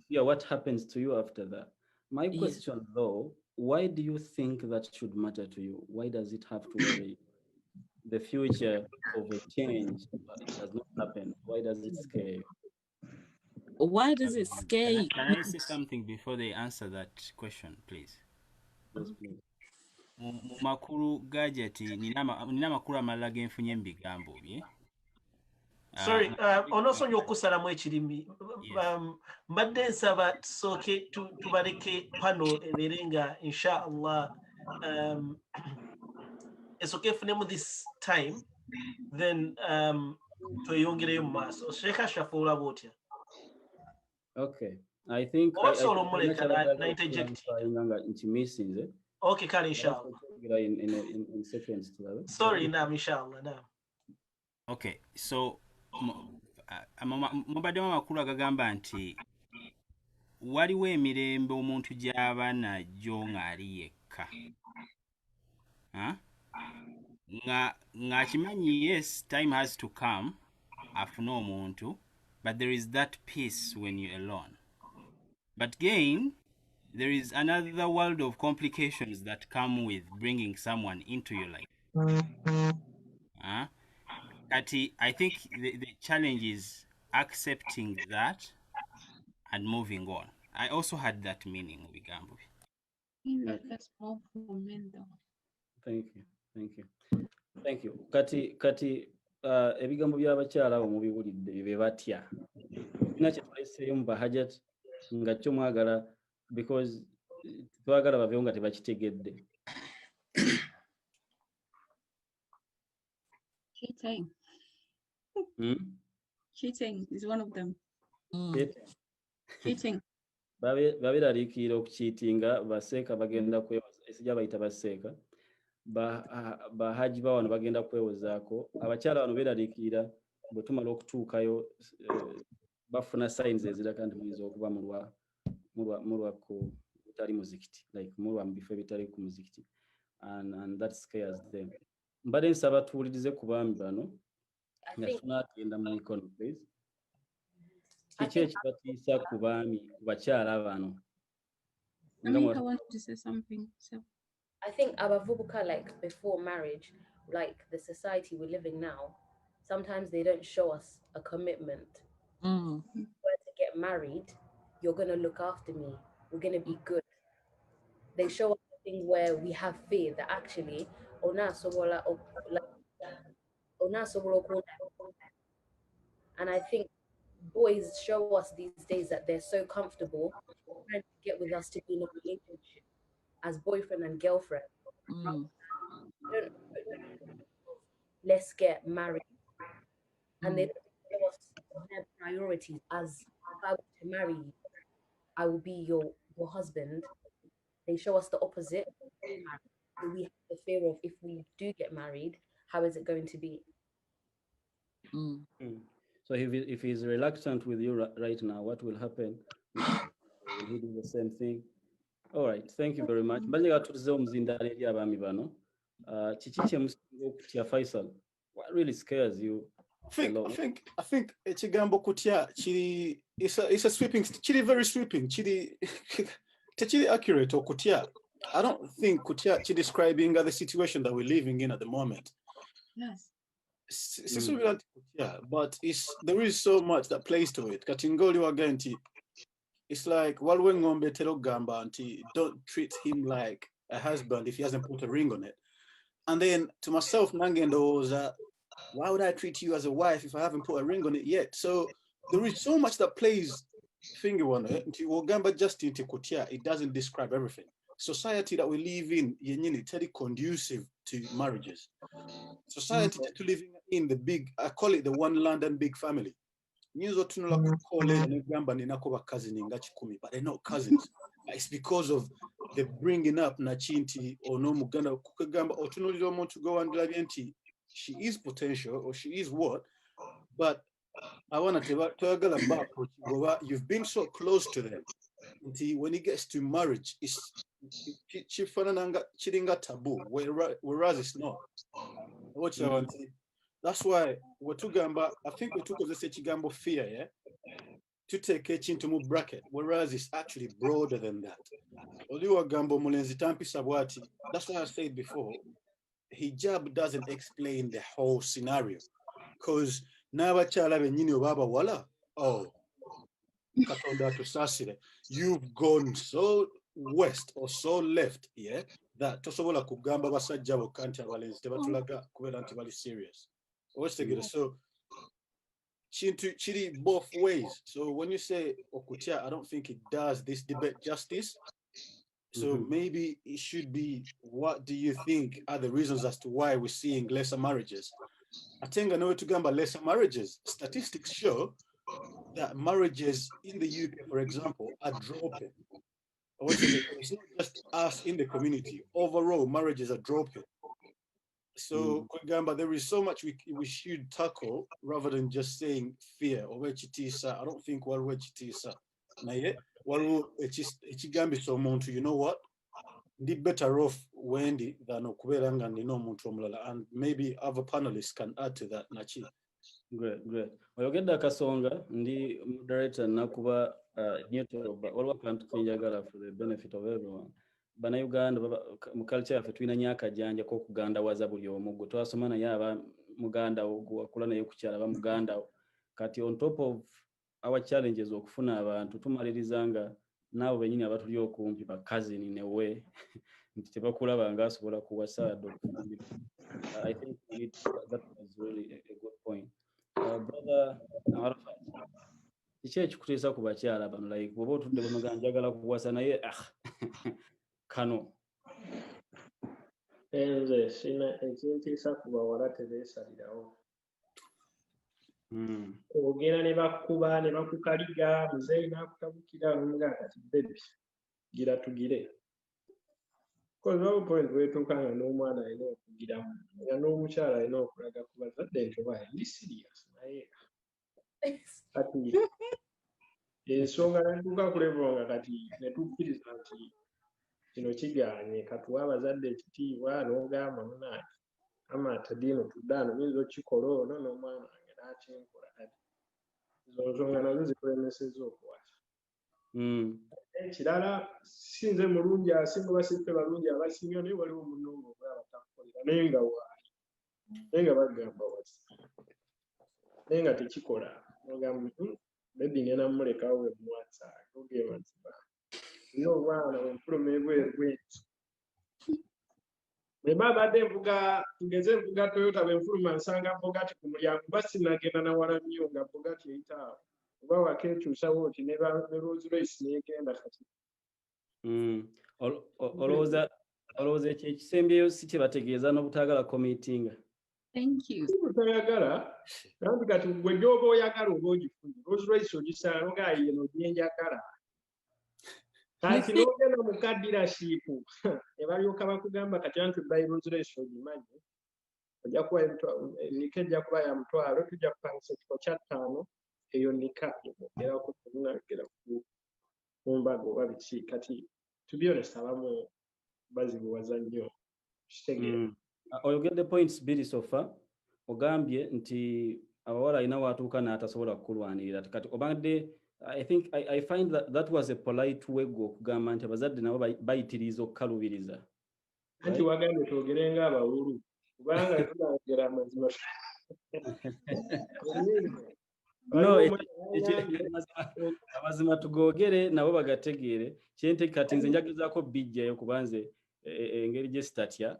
What happens to you after that? My question though, why do you think that should matter to you? Why does it have to worry you? The future of a change does not happen. Why does it scare you? Why does it scare you? Can I say something before they answer that question, please? Yes, please. Mu makulu gadgeti nina makulu amalala genfunye mu bigambo bye. Sorry, onosonye okusalamu ekirimi. Mbadde nsaba tusooke tubaleke pano ebeere nga inshallah esooke efunemu this time, then tweyongereyo mu maaso. Sheikh Ashraf olaba otya? Okay. I think osobola omuleka na interject. Okay, kale inshallah. In seconds. Sorry, naam, inshallah, naam. Okay, so mubadde amakulu agagamba nti waliwo emirembe omuntu gy'aba najjo ng'ali yekka. Nga akimanyi, yes, time has to come afune omuntu, but there is that peace when you're alone. But again, there is another world of complications that come with bringing someone into your life. I think the challenge is accepting that and moving on. I also had that meaning, Bigambo. That's more for men though. Thank you. Kati ebigambo by'abakyala abo mubiwulidde bye batya. Nina kye tuleseeyo mu bahajat nga kyo mwagala, because twagala baveewo nga tebakitegedde. Cheating. Cheating is one of them. Cheating. Babiraliikirira okukiitinga, baseeka bagenda kwewoza, esijja bayita baseeka. Bahaji bawano bagenda kwewozaako. Abakyala bano beeraliikirira bwe tumala okutuukayo bafuna signs eziraga nti muyinza okuba mulwa ku butali muzikiti, like mulwa mu bifo ebitali ku muzikiti, and that scares them. Mbadde nsaba tuwulirize ku baami bano nga tunaagenda mu mikono, please. Kiki ekibatiisa ku baami, ku bakyala bano? I want to say something. So I think abavubuka, like before marriage, like the society we're living now, sometimes they don't show us a commitment. When to get married, you're going to look after me, we're going to be good. They show us things where we have fear that actually, and I think boys show us these days that they're so comfortable trying to get with us to be in a relationship as boyfriend and girlfriend. Let's get married. And they don't show us their priorities as, if I were to marry you, I will be your husband. They show us the opposite. So we have the fear of, if we do get married, how is it going to be? So if he's reluctant with you right now, what will happen? Will he do the same thing? All right, thank you very much. Faisal, what really scares you? I think ekigambo kutya chiri it's a sweeping, chiri very sweeping, chiri techiri accurate or kutya. I don't think kutya chiri describing the situation that we're living in at the moment. Yes. But there is so much that plays to it. Katingoli wagenti. It's like walwengombe tero gamba anti, don't treat him like a husband if he hasn't put a ring on it. And then to myself, Nangendo was, why would I treat you as a wife if I haven't put a ring on it yet? So there is so much that plays finger on it. Just it doesn't describe everything. Society that we live in, it's very conducive to marriages. Society that we living in the big, I call it the one London big family. But they're not cousins. It's because of the bringing up Nachinti or no Muganda Kukagamba or to go and Lavienti. She is potential or she is what, but I want to tell about you've been so close to them. Until when it gets to marriage, it's taboo, whereas it's not. That's why we're talking about, I think we took the Sechigambo fear, yeah? To take it into more bracket, whereas it's actually broader than that. That's why I said before, hijab doesn't explain the whole scenario. Because now you've gone so west or so left, yeah, that tosobola kugamba basajja bokanti abalenzi tebatulaga kubeera nti bali serious. So chiri both ways. So when you say okutya, I don't think it does this debate justice. So maybe it should be, what do you think are the reasons as to why we're seeing lesser marriages? I think I know to go about lesser marriages. Statistics show that marriages in the UK, for example, are dropping. It's not just us in the community. Overall, marriages are dropping. So, there is so much we should tackle rather than just saying fear or wechitisa. I don't think what wechitisa. Na yet, so you know what? The better off Wendy than okuberanga and muntu omulala, and maybe other panelists can add to that. Nachi. Great. Oyogedde Kasonga ndi moderator nakuba neutral but all plan to njagala for the benefit of everyone. Bana Uganda mu culture yaffe tulina nyaka janja ko kuganda waza buli omu gwe twasoma naye aba Muganda okula naye kukyala ba Muganda. Kati on top of our challenges okufuna abantu tumalirizanga nabo benyini abatuli okumpi ba cousin newe nti tebakulaba nga asobola kuwasa. I think that is really a good point. Brother Arafat, kiki ekikuteesa ku bakyala bano, like bw'oba otudde banoga njagala kuwasa naye kano Nze sina ekintiisa ku bawala tebeesalirawo. Ogera ne bakuba ne bakukaliga, muzeeyi n'akutabukira n'omugaa kati bebi gira tugire. Because no point wetuuka nga n'omwana alina okugiramu nga n'omukyala alina okulaga ku bazadde nti oba ndi serious naye kati ensonga netuuka ku level nga kati netukkiriza nti kino kigaanye katuwa abazadde ekitiibwa n'ogamba munaati ama tadiino tuddaano oyinza okikola ono n'omwana wange n'akinkola kati ezo nsonga nazo zikulemesezza okuwasa. Ekirala sinze mulungi asinga basiffe balungi abasinga naye waliwo munongo oba batakukolera naye nga waali naye nga bagamba wasi naye nga tekikola ogamba bebi ngenda mumulekawo we muwasa ogema ntiba naye obwana bwenfuluma ebweru bwenti bwe babadde envuga tugeze envuga Toyota bwenfuluma nsanga Bogati ku mulyango ba sinagenda nawala nnyo nga Bogati eyitaawo oba wakeekyusawo oti ne Rolls Royce negenda kati. Olowooza ekyo ekisembyeyo si kye bategeeza n'obutaagala committinga. Thank you. Oyagala kandi kati gwe gy'oba oyagala oba ogifunye Rolls Royce ogisala nogaayiye n'ogyenjagala kati n'ogenda mu ka dealership ne balyoka bakugamba kati anti bayi Rolls Royce ogimanyi ojja kuba nika ejja kuba ya mutwalo tujja kupangisa ekifo kya 5 eyo nika erako tunagera ku mbago oba biki kati to be honest abamu bazibuwaza nnyo kitegeera. Oyogedde points biri sofa ogambye nti abawala alina watuuka n'atasobola kukulwanirira kati obadde I find that was a polite way okugamba nti abazadde nabo bayitiriza okukalubiriza. Anti wagambye twogere ng'abawulu kubanga tulagera amazima. No, amazima tugogere nabo bagategeere kyente kati nze njagezaako bijjayo kubanze engeri gye sitatya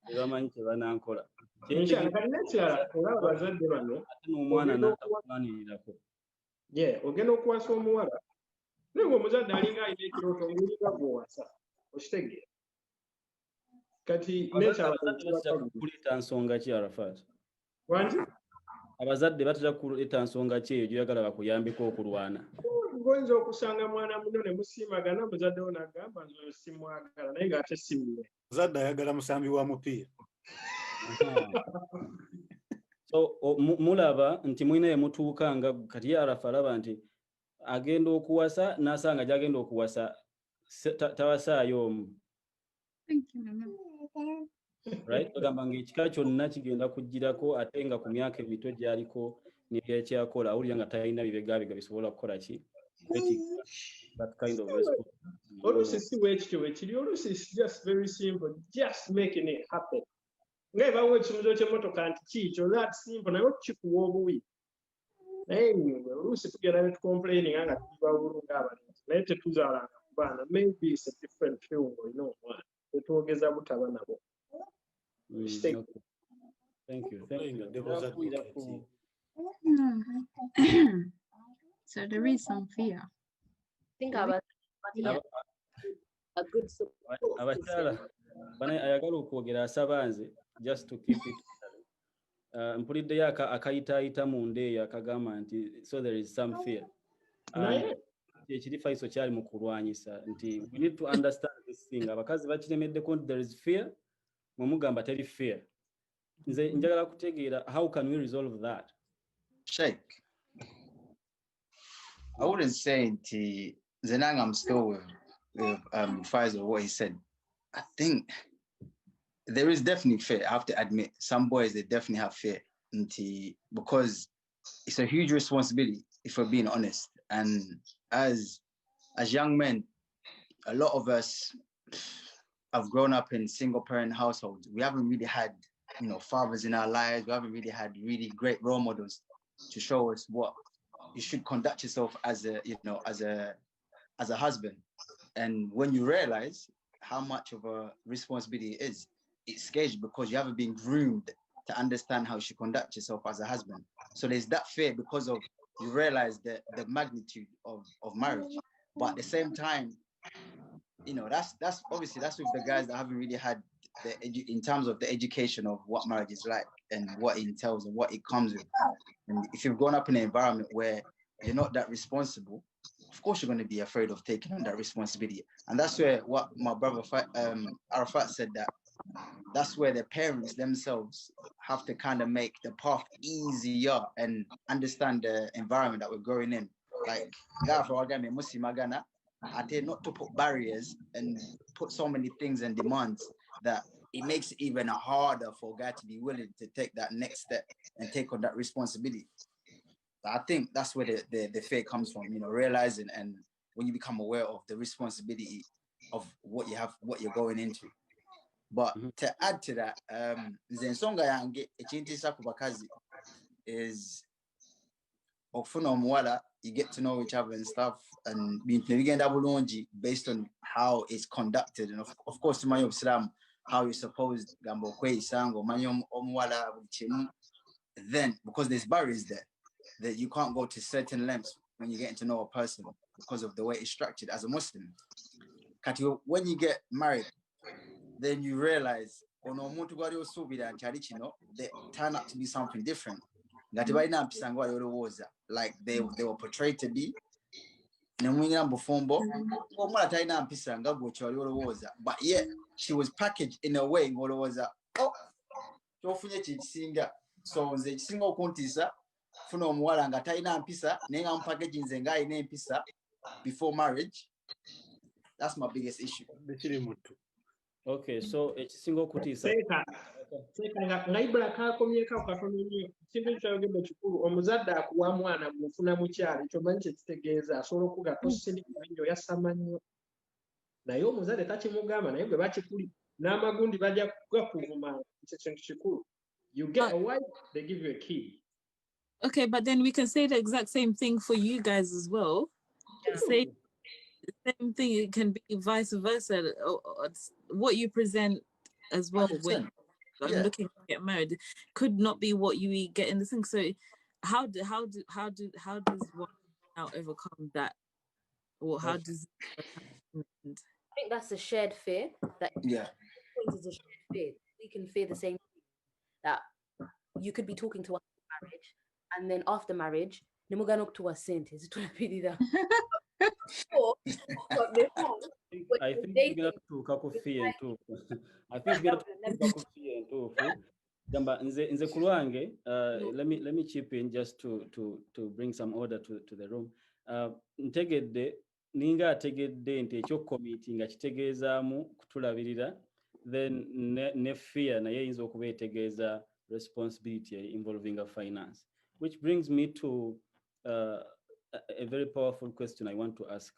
tebamanyi tebanankola Nkyala kati n'ekirala olaba abazadde bano ate n'omwana n'atakulanirirako. ogenda okuwasa omuwala naye ng'omuzadde alinga alina ekirooto ng'olinga gw'owasa okitegeera kati n'ekyala kuleeta nsonga ki Arafat? wanti abazadde batera kuleeta nsonga ki eyo gy'oyagala bakuyambeko okulwana? ngoyinza okusanga mwana muno ne musiimagana omuzadde wo n'agamba nze oyo simwagala naye ng'ate simuwe muzadde ayagala musambi wa mupiira. So mulaba nti mwina emutuuka nga kati ye Arafa alaba nti agenda okuwasa n'asanga gy'agenda okuwasa tawasaayo omu. Right? Ogamba ng'ekika kyonna kigenda kujjirako ate nga ku myaka emito gy'aliko n'ebyekyakola awulira nga talina bibegabega bisobola kukola ki? That kind of response. oluusi si weekityo wekiri oluusi is just very simple just making it happen nga ebawo ekimuzo ky'emmotoka nti kiikyo that simple naye okikuwa obuwi naye nyumwe oluusi tugenda ne tucomplaininga nga tuba bulungi abalenzi naye tetuzaalanga ku baana maybe it's a different film olina omwana tetwogeza butaba nabo. Thank you. So there is some fear. I think a good support. Abakyala ayagala okwogera asaba nze just to keep it mpuliddeyo akayitaayita munda eyo akagamba nti so there is some fear. Ekiri Faiso kyali mu kulwanyisa nti we need to understand this thing. Abakazi bakiremeddeko nti there is fear, mwemugamba teri fear. Nze njagala kutegeera how can we resolve that? Sheikh, I wouldn't say nti Zenang, I'm still with Faisal, what he said. I think there is definitely fear. I have to admit, some boys, they definitely have fear because it's a huge responsibility, if we're being honest. And as young men, a lot of us have grown up in single parent households. We haven't really had, fathers in our lives. We haven't really had really great role models to show us what you should conduct yourself as a husband. And when you realize how much of a responsibility it is, it scares you because you haven't been groomed to understand how you should conduct yourself as a husband. So there's that fear because of you realize the magnitude of marriage. But at the same time, that's obviously that's with the guys that haven't really had in terms of the education of what marriage is like and what it entails and what it comes with. And if you've grown up in an environment where you're not that responsible, of course you're going to be afraid of taking on that responsibility. And that's where what my brother Arafat said, that's where the parents themselves have to kind of make the path easier and understand the environment that we're growing in. Like, I did not to put barriers and put so many things and demands that it makes it even harder for a guy to be willing to take that next step and take on that responsibility. I think that's where the fear comes from, realizing and when you become aware of the responsibility of what you have, what you're going into. But to add to that, Zensonga yange echintisha kubakazi is okufuna omuwala, you get to know each other and stuff, and bigenda bulungi based on how it's conducted, and of course to my Islam, how you're supposed gambo kweyisango manyo omuwala bulikimu. Then because there's barriers there that you can't go to certain lengths when you're getting to know a person because of the way it's structured as a Muslim. When you get married, then you realize they turn out to be something different. Like they were portrayed to be. But yet she was packaged in a way what was so the single contisa funo omuwala nga talina mpisa naye nga mpackage nze nga alina empisa before marriage. That's my biggest issue. Okay, so ekisinga okutiisa nga Ibula kakomyeko katono nnyo kintu ekyayogedde kikulu omuzadde akuwa mwana mufuna mukyala ekyo manyi kyekitegeeza asobola okuga tosindika nnyo yasama nnyo naye omuzadde takimugamba naye gwe bakikuli n'amagundi bajja gakuvuma ekyo kintu kikulu. You get a wife, they give you a key. Okay, but then we can say the exact same thing for you guys as well. Yeah. Say the same thing, it can be vice versa. What you present as well. I'm Yeah. looking to get married could not be what you get in the thing. So how does one now overcome that? Or how does I think that's a shared fear. That Yeah. is a shared fear. We can fear the same thing. That you could be talking to us in marriage, and then after marriage, nimugano to a sentence to I think we're gonna to kakufie ntufu. I think we're gonna to kakufie ntufu. Gamba nze kulwange, let me chip in just to bring some order to the room. Ntegedde ninga ategedde nti ekyo committee nga kitegeezaamu kutulabirira, then ne fear naye eyinza okuba etegeeza responsibility involving a finance, which brings me to a very powerful question I want to ask.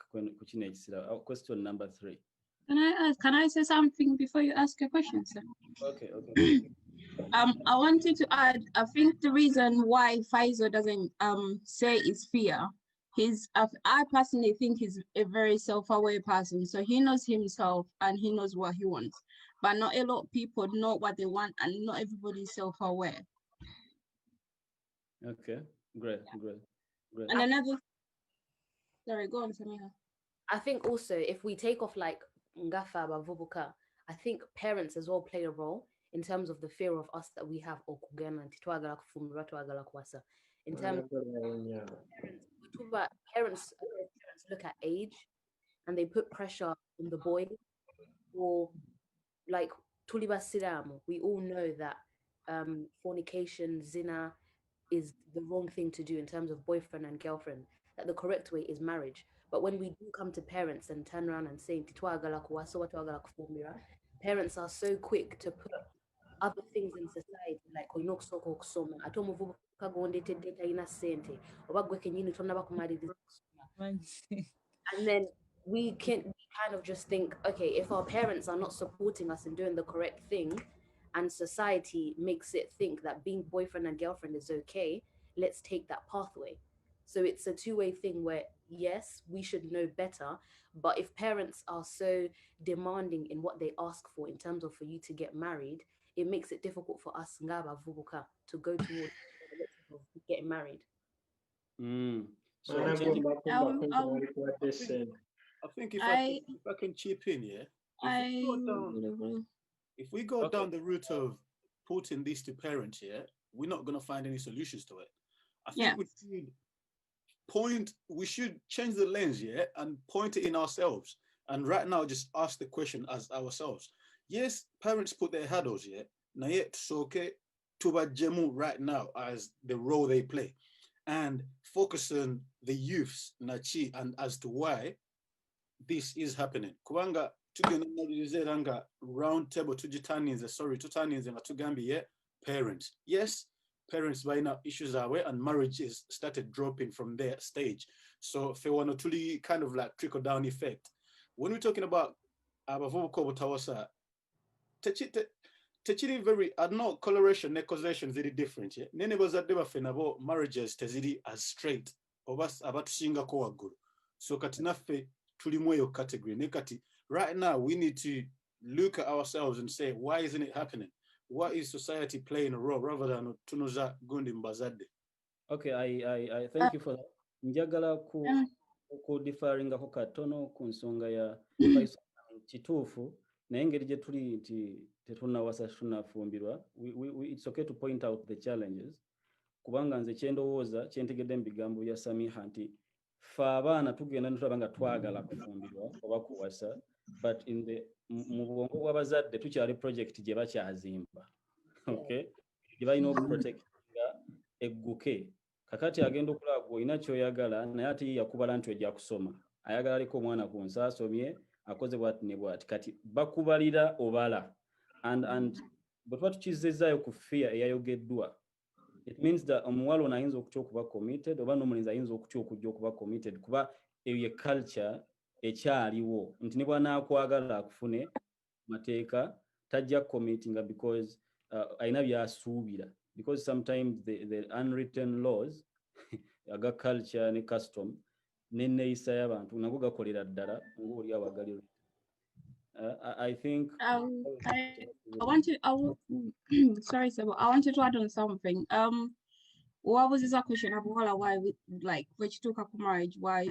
Question number 3. Can I say something before you ask a question, sir? Okay. I wanted to add, I think the reason why Faisal doesn't say is fear. I personally think he's a very self-aware person. So he knows himself and he knows what he wants. But not a lot of people know what they want, and not everybody is self-aware. Okay, great. And another, sorry, go on, Samira. I think also if we take off like Ngafa Bavubuka, I think parents as well play a role in terms of the fear of us that we have in terms of parents look at age and they put pressure on the boy, or like Tuliba Sidamu, we all know that fornication, zina is the wrong thing to do in terms of boyfriend and girlfriend, that the correct way is marriage. But when we do come to parents and turn around and say, parents are so quick to put other things in society, like and then we kind of just think, okay, if our parents are not supporting us in doing the correct thing, and society makes it think that being boyfriend and girlfriend is okay, let's take that pathway. So it's a two-way thing where, yes, we should know better, but if parents are so demanding in what they ask for in terms of for you to get married, it makes it difficult for us ngaba vubuka to go towards getting married. So I think if I can chip in, yeah. If we go down the route of putting this to parents, yeah, we're not gonna find any solutions to it. I think we should change the lens, yeah, and point it in ourselves. And right now, just ask the question as ourselves. Yes, parents put their hurdles, yeah. Now yet, so okay, Tuba Jemu right now as the role they play, and focus on the youths, Nachi, and as to why this is happening. Kuanga tugenda round table tutaninze nga tugambye parents. Yes, parents by now issues are away and marriages started dropping from their stage. So fewano tuli kind of like trickle down effect. When we're talking about abavubuko butawasa, techiri very no coloration ne causation ziri different. Yeah? Nene bazadde baffe nabo marriages teziri as straight obas abatusingako waggulu. So kati naffe tuli mu eyo category ne kati right now we need to look at ourselves and say, why isn't it happening? What is society playing a role rather than tunuza gundi mbazadde? Okay, I thank you for that. Njagala ku differingako katono ku nsonga ya kituufu naye engeri gye tuli nti tetunnawasa tunnafumbirwa. It's okay to point out the challenges kubanga nze kyendowooza kyentegedde mu bigambo bya Samiha nti ffe abaana tugenda netulaba nga twagala kufumbirwa oba kuwasa, but mu bwongo bw'abazadde tukyali project gye bakyazimba, okay, gye balina okuprotectinga egguke. Kakati agenda okulaba olina kyoyagala naye ate yakubala nti ojja kusoma, ayagala aliko omwana ku nsi asomye akoze bwati ne bwati, kati bakubalira obala and bwe tuba tukizzezaayo ku fear eyayogeddwa, it means that omuwala ono ayinza okutya okuba committed oba n'omulenzi ayinza okutya okujja okuba committed kuba eyo ye culture ekyaliwo nti ne bw'anaakwagala akufune mateeka tajja committinga because ayina byasuubira, because sometimes the unwritten laws aga culture ne custom n'enneeyisa y'abantu nago gakolera ddala ng'oli awagali. I think. I wanted, sorry, sir, but I wanted to add on something. What was this question about why we like which took up marriage, why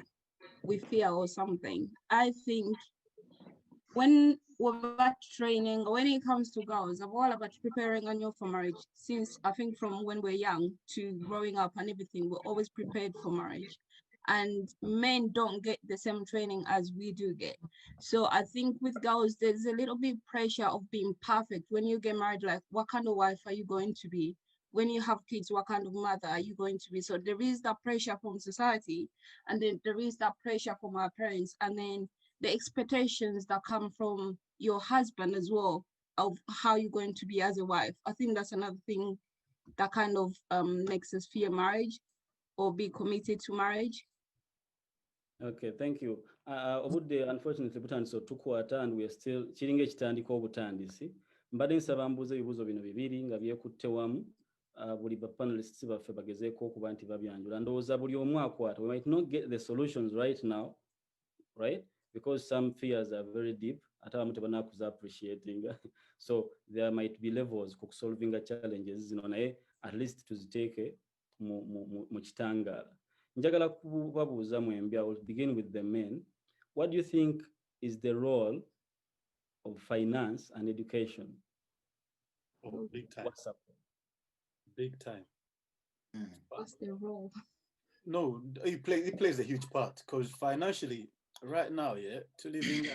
we fear or something? I think when we're about training, when it comes to girls, I'm all about preparing on you for marriage. Since I think from when we're young to growing up and everything, we're always prepared for marriage. And men don't get the same training as we do get. So I think with girls, there's a little bit pressure of being perfect. When you get married, like what kind of wife are you going to be? When you have kids, what kind of mother are you going to be? So there is that pressure from society, and then there is that pressure from our parents, and then the expectations that come from your husband as well of how you're going to be as a wife. I think that's another thing that kind of makes us fear marriage or be committed to marriage. Okay, thank you. Obudde unfortunately butandise otukwata and we are still kiringa ekitandika obutandisi. Mbadde nsaba mbuuza ebibuuzo bino bibiri nga byekutte wamu buli bapanelists baffe bagezeeko okuba nti babyanjula. Ndowooza buli omu akwata. We might not get the solutions right now, right? Because some fears are very deep. Ate abamu tebanakuza appreciating. So there might be levels ku solving challenges zino naye at least tuziteeke mu kitangaala. Njagala kubabuuza mwembi. I will begin with the men. What do you think is the role of finance and education? Oh, big time. What's up? Big time. What's the role? No, it plays a huge part because financially, right now, yeah, to living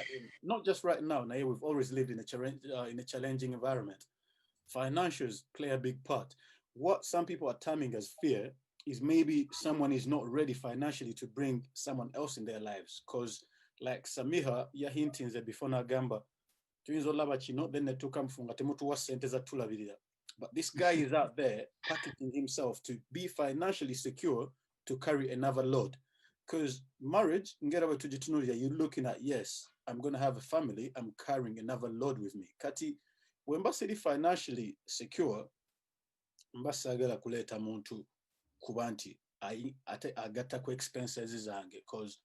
not just right now. Now we've always lived in a challenging environment. Financials play a big part. What some people are terming as fear is maybe someone is not ready financially to bring someone else in their lives. Because like Samiha, ya hintinze before Nagamba, then they took but this guy is out there packaging himself to be financially secure to carry another load. Because marriage, you're looking at, yes, I'm going to have a family, I'm carrying another load with me. Kati, when basedi financially secure, mbasagala kuleta muntu kubanti agata ku expenses zange, because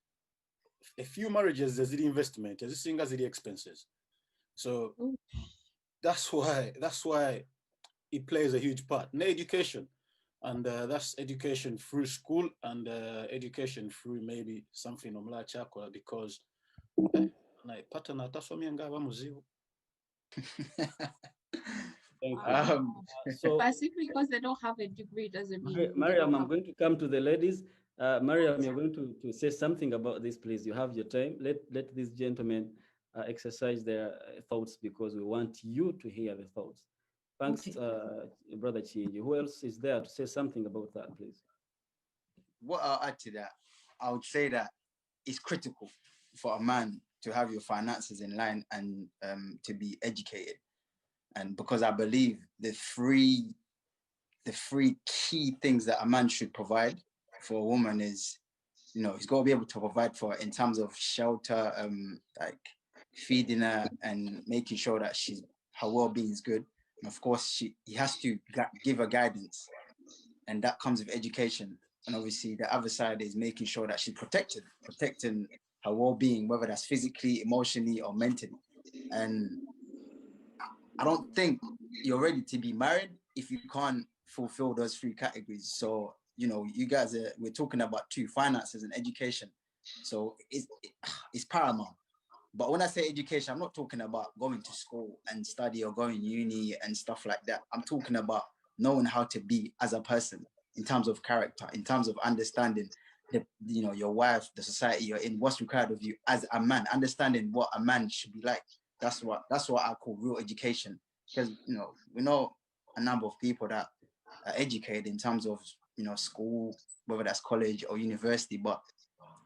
a few marriages there's the investment, there's the expenses. So that's why it plays a huge part. No education, and that's education through school and education through maybe something omla chakula, because so basically because they don't have a degree doesn't mean Mariam, I'm going to come to the ladies. Mariam, you're going to say something about this, please. You have your time. Let these gentlemen exercise their thoughts, because we want you to hear the thoughts. Thanks, Brother Chiji. Who else is there to say something about that, please? What I'll add to that, I would say that it's critical for a man to have your finances in line and to be educated. And because I believe the three key things that a man should provide for a woman is, he's got to be able to provide for her in terms of shelter, like feeding her and making sure that her well-being is good. And of course, he has to give her guidance, and that comes with education. And obviously, the other side is making sure that she's protecting her well-being, whether that's physically, emotionally, or mentally. And I don't think you're ready to be married if you can't fulfill those three categories. So, you guys we're talking about two: finances and education. So it's paramount. But when I say education, I'm not talking about going to school and study or going uni and stuff like that. I'm talking about knowing how to be as a person in terms of character, in terms of understanding your wife, the society you're in, what's required of you as a man, understanding what a man should be like. That's what I call real education. Because we know a number of people that are educated in terms of school, whether that's college or university, but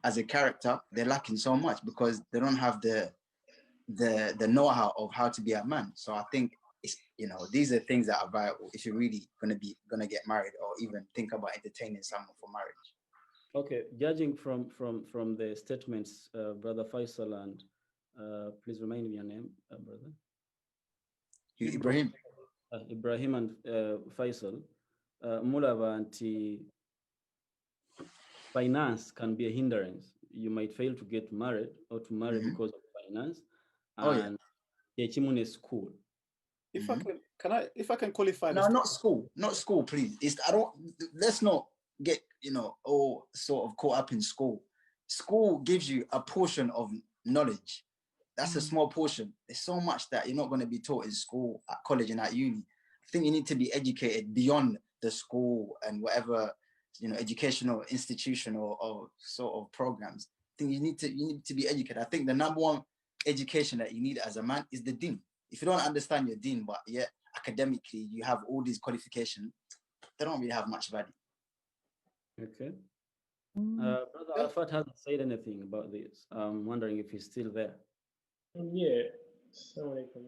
as a character, they're lacking so much because they don't have the know-how of how to be a man. So I think it's these are things that are vital if you're really gonna get married or even think about entertaining someone for marriage. Okay, judging from the statements, Brother Faisal, and please remind me your name, brother. Ibrahim. Ibrahim and Faisal, mulaba anti finance can be a hindrance. You might fail to get married or to marry because of finance. And ekimu ne school. If I can qualify No, this. not school, please. Let's not get, all sort of caught up in school. School gives you a portion of knowledge. That's a small portion. There's so much that you're not going to be taught in school, at college, and at uni. I think you need to be educated beyond the school and whatever, educational institution or sort of programs. I think you need to be educated. I think the number one education that you need as a man is the deen. If you don't understand your deen, but yet academically you have all these qualifications, they don't really have much value. Okay. Brother Arafat hasn't said anything about this. I'm wondering if he's still there. Yeah, assalamualaikum.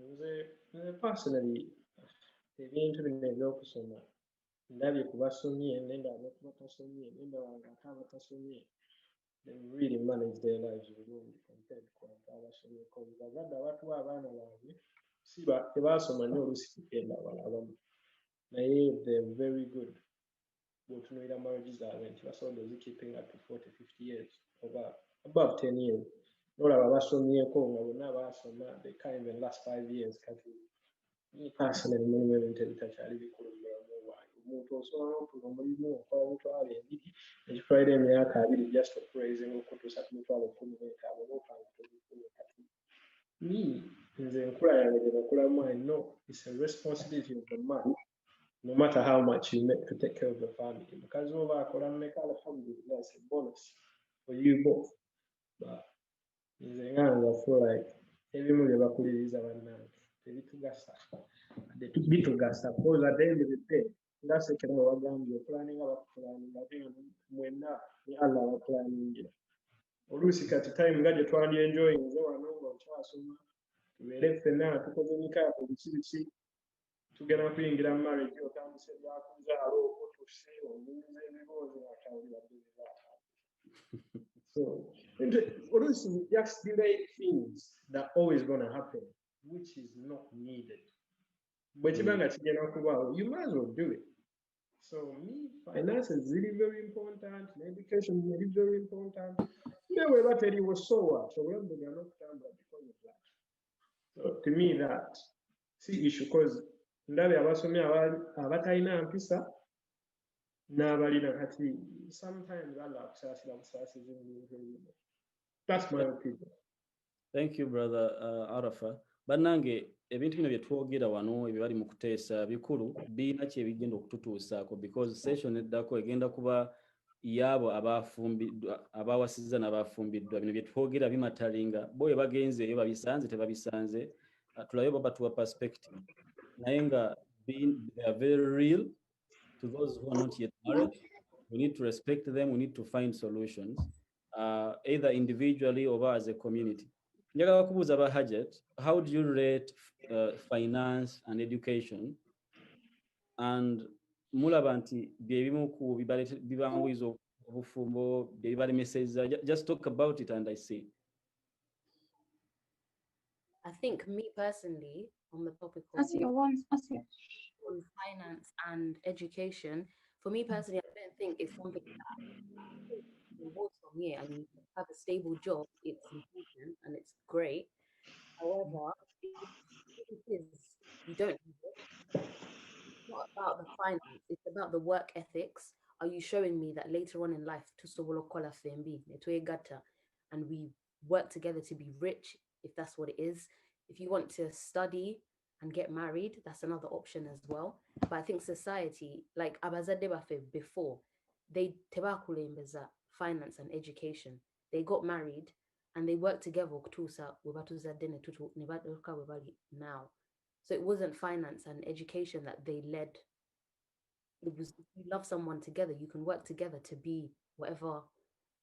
Personally, ebintu bino ebyokusoma ndabye ku basomye nenda abatasomye nenda wange ate abatasomye, they really manage their lives bulungi compared to abasomye. Because bazadde abatuwa abaana baabwe tebasoma nnyo oluusi kugenda balabamu, naye they're very good. Bw'otunuulira marriages zaabwe nti basobola keeping up to 40-50 years oba above 10 years. Nolaba basomyeko nga bonna baasoma, they can't even last 5 years. Kati personally mulimu ebintu ebitakyali bikulu mu bulamu bwange. Omuntu osobola n'otuula omulimu okola emitwalo 2 ekitwalira emyaka 2 just opraising okutuusa ku mitwalo 15 n'opanga tobikulu. Kati nze enkula yange gye nakulamu, I know it's a responsibility of the man, no matter how much you make, to take care of the family. Mukazi oba akola mmeka, alhamdulillah, it's a bonus for you both. But nze nga I feel like ebimu bye bakuliriza bannange tebitugasa, bitugasa, because at the end of the day nga Sekera wagambye okulaninga bakupulaninga ate nga mwenna ne Allah bakulaningira. Oluusi kati time nga gye twali enjoying nze wano nga okyasoma tubeere ffenna tukoze emikaako biki tugenda kuyingira mu marriage otandise byakuzaala okutuse omuliza ebiboozi atawulira byebizaata. So oluusi we just delay things that always going to happen, which is not needed. But you might as well do it. So finance is really very important. Education is really very important. Never tell you was so what. So we're not because of that. So to me, that's the issue, because ndabe abasomi abatalina mpisa n'abalina kati sometimes Allah akusaasira busaasizi ebintu ebimu. That's my opinion. Thank you, brother Arafa. Bannange ebintu bino bye twogera wano ebibali mu kuteesa bikulu birina kye bigenda okututuusaako, because session eddako egenda kuba yaabo abawasizza n'abafumbiddwa. Bino bye twogera bimatalinga bo bwe bagenzeeyo babisanze tebabisanze, tulabe baba tuwa perspective naye nga they are very real to those who are not yet married. We need to respect them. We need to find solutions, either individually or as a community. Njagala kubuuza ba Hajat, how do you rate finance and education? And mulaba nti byebimu ku bibanguyiza obufumbo byebibalemesezza. Just talk about it and I see. I think me personally, on the topic of on finance and education, for me personally, I don't think it's something that involves from here. I mean, have a stable job, it's important and it's great. However, if it is, you don't have it. It's not about the finance, it's about the work ethics. Are you showing me that later on in life, and we work together to be rich, if that's what it is? If you want to study and get married, that's another option as well. But I think society, like Abazadebafe before, they finance and education. They got married and they worked together now. So it wasn't finance and education that they led. It was, if you love someone together, you can work together to be whatever,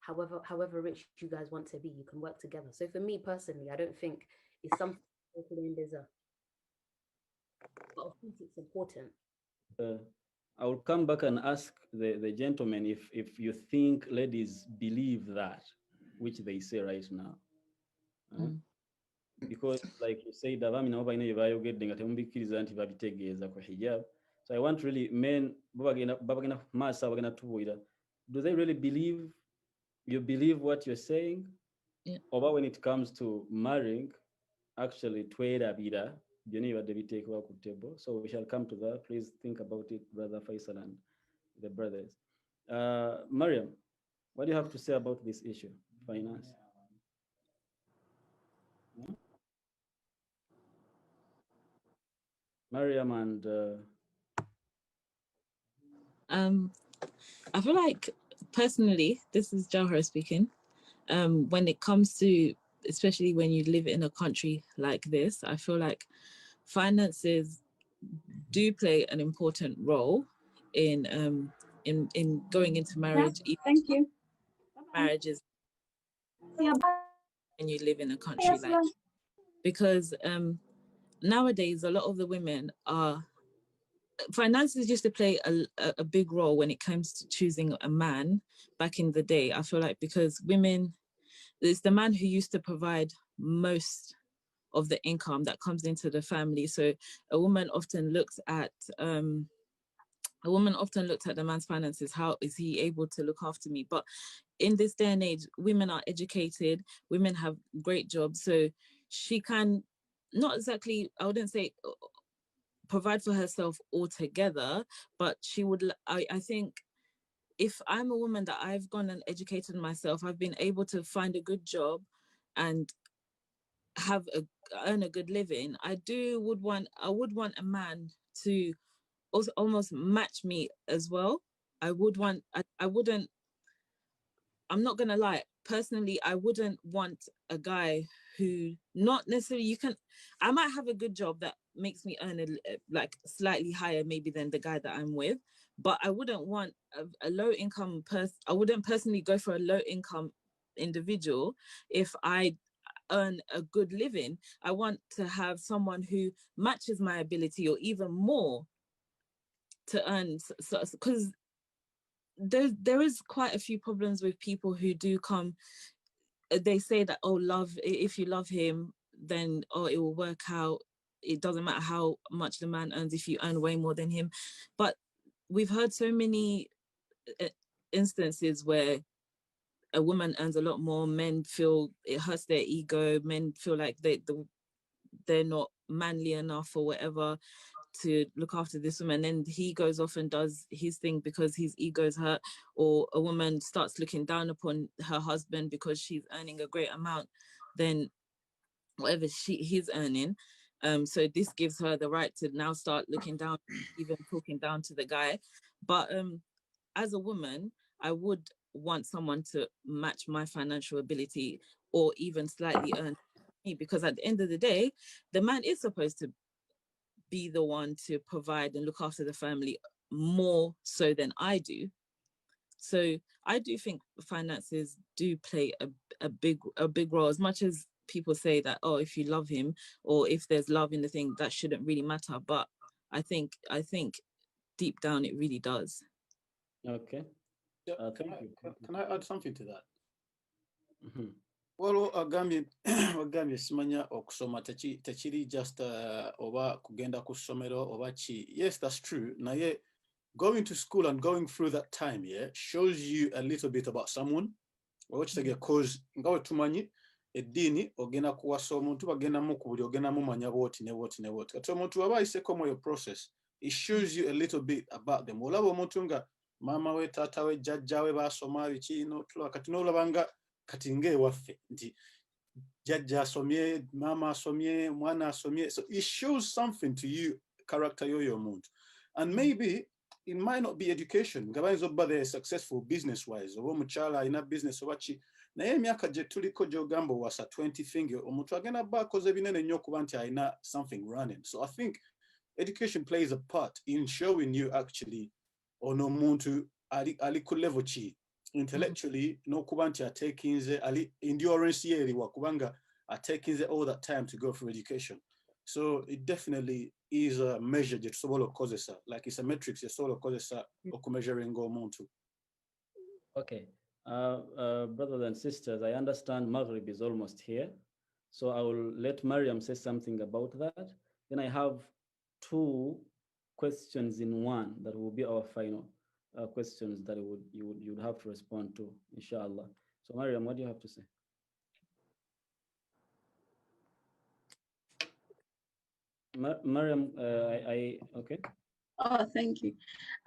however rich you guys want to be, you can work together. So for me personally, I don't think it's something but of course it's important. I will come back and ask the gentleman if you think ladies believe that, which they say right now. Because like you said, hijab. So I want really men, do they really believe, you believe what you're saying? Yeah. Or when it comes to marrying, actually twerabira byonna biteekebwa ku table. So we shall come to that. Please think about it, Brother Faisal and the brothers. Mariam, what do you have to say about this issue, finance? Mariam and I feel like personally, this is Jawhara speaking. When it comes to, especially when you live in a country like this, I feel like finances do play an important role in going into marriage. Thank you. Marriages Yeah, when you live in a country like, because nowadays a lot of the women are, finances used to play a big role when it comes to choosing a man back in the day. I feel like because women, it's the man who used to provide most of the income that comes into the family. So a woman often looks at the man's finances. How is he able to look after me? But in this day and age, women are educated, women have great jobs, so she can not exactly, I wouldn't say provide for herself altogether, but she would, I think if I'm a woman that I've gone and educated myself, I've been able to find a good job and earn a good living, I would want a man to also almost match me as well. I wouldn't, I'm not gonna lie, personally, I wouldn't want a guy who, not necessarily, I might have a good job that makes me earn like slightly higher maybe than the guy that I'm with, but I wouldn't want a low income person. I wouldn't personally go for a low income individual if I earn a good living. I want to have someone who matches my ability or even more to earn, because there is quite a few problems with people who do come. They say that, oh, love, if you love him, then it will work out. It doesn't matter how much the man earns if you earn way more than him. But we've heard so many instances where a woman earns a lot more, men feel it hurts their ego, men feel like they're not manly enough or whatever to look after this woman, and he goes off and does his thing because his ego's hurt, or a woman starts looking down upon her husband because she's earning a great amount than whatever he's earning. So this gives her the right to now start looking down, even talking down to the guy. But as a woman, I would want someone to match my financial ability or even slightly earn me, because at the end of the day, the man is supposed to be the one to provide and look after the family more so than I do. So I do think finances do play a big role, as much as people say that, oh, if you love him or if there's love in the thing, that shouldn't really matter. But I think deep down it really does. Okay. Yeah, can I add something to that? Mm-hmm. Well, agambye simanya okusoma tekiri just oba kugenda ku ssomero oba ki. Yes, that's true. Naye going to school and going through that time, yeah, shows you a little bit about someone. Because nga we tumanyi eddiini ogenda kuwasa omuntu bagenda mukubuli ogenda mumanya bwoti ne bwoti ne bwoti. Kati omuntu aba ayiseko mu process, it shows you a little bit about them. Olaba omuntu nga maama we, taata we, jjajja we baasoma biki n'otulaba kati n'olaba nga kati ng'ewaffe nti jjajja asomye, maama asomye, mwana asomye. So it shows something to you, character y'oyo omuntu. And maybe it might not be education. Nga bayinza obba they're successful business-wise. Oba omukyala alina business oba ki. Naye emyaka gye tuliko gy'ogamba owasa 20 finger, omuntu agenda bba akoze binene nnyo okuba nti alina something running. So I think education plays a part in showing you actually ono omuntu ali ku level ki. Intellectually, n'okuba nti ateekinze ali endurance ye eriwa kubanga ateekinze all that time to go through education. So it definitely is a measure gye tusobola okukozesa, like it's a metrics gye tusobola okukozesa okumeasuringa omuntu. Okay. Brothers and sisters, I understand Maghrib is almost here. So I will let Mariam say something about that. Then I have 2 questions in one that will be our final questions that you would have to respond to, inshallah. So Mariam, what do you have to say? Mariam, okay. Oh, thank you.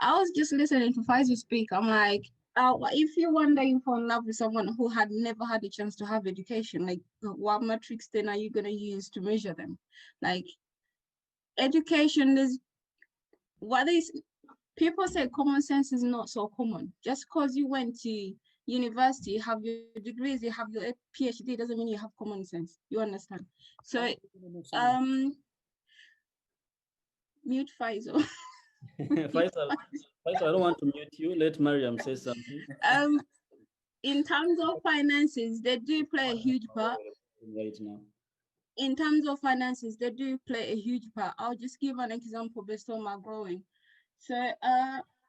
I was just listening to Faisal speak. I'm like, if you're one day you fall in love with someone who had never had a chance to have education, like what metrics then are you going to use to measure them? Like, education is what is, people say common sense is not so common. Just because you went to university, you have your degrees, you have your PhD, doesn't mean you have common sense. You understand? So, mute Faisal. Faisal, I don't want to mute you. Let Mariam say something. In terms of finances, they do play a huge part. Right now. In terms of finances, they do play a huge part. I'll just give an example based on my growing. So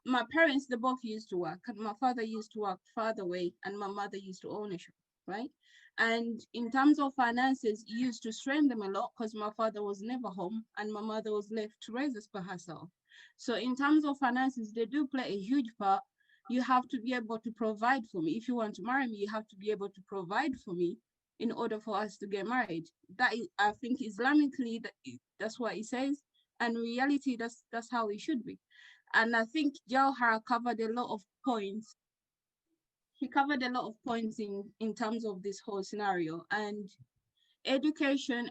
my parents, they both used to work. And my father used to work farther away and my mother used to own a shop, right? And in terms of finances, it used to strain them a lot because my father was never home and my mother was left to raise us by herself. So in terms of finances, they do play a huge part. You have to be able to provide for me. If you want to marry me, you have to be able to provide for me in order for us to get married. That is, I think Islamically, that's what it says. And in reality, that's how it should be. And I think Jauhara covered a lot of points. He covered a lot of points in terms of this whole scenario. And education,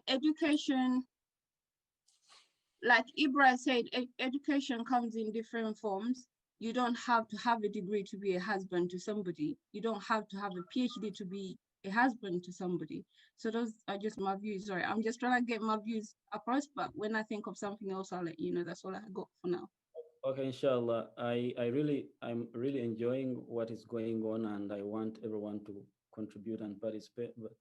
like Ibra said, education comes in different forms. You don't have to have a degree to be a husband to somebody. You don't have to have a PhD to be a husband to somebody. So those are just my views. Sorry, I'm just trying to get my views across, but when I think of something else, I'll let you know. That's all I got for now. Okay, inshallah. I'm really enjoying what is going on, and I want everyone to contribute and participate. But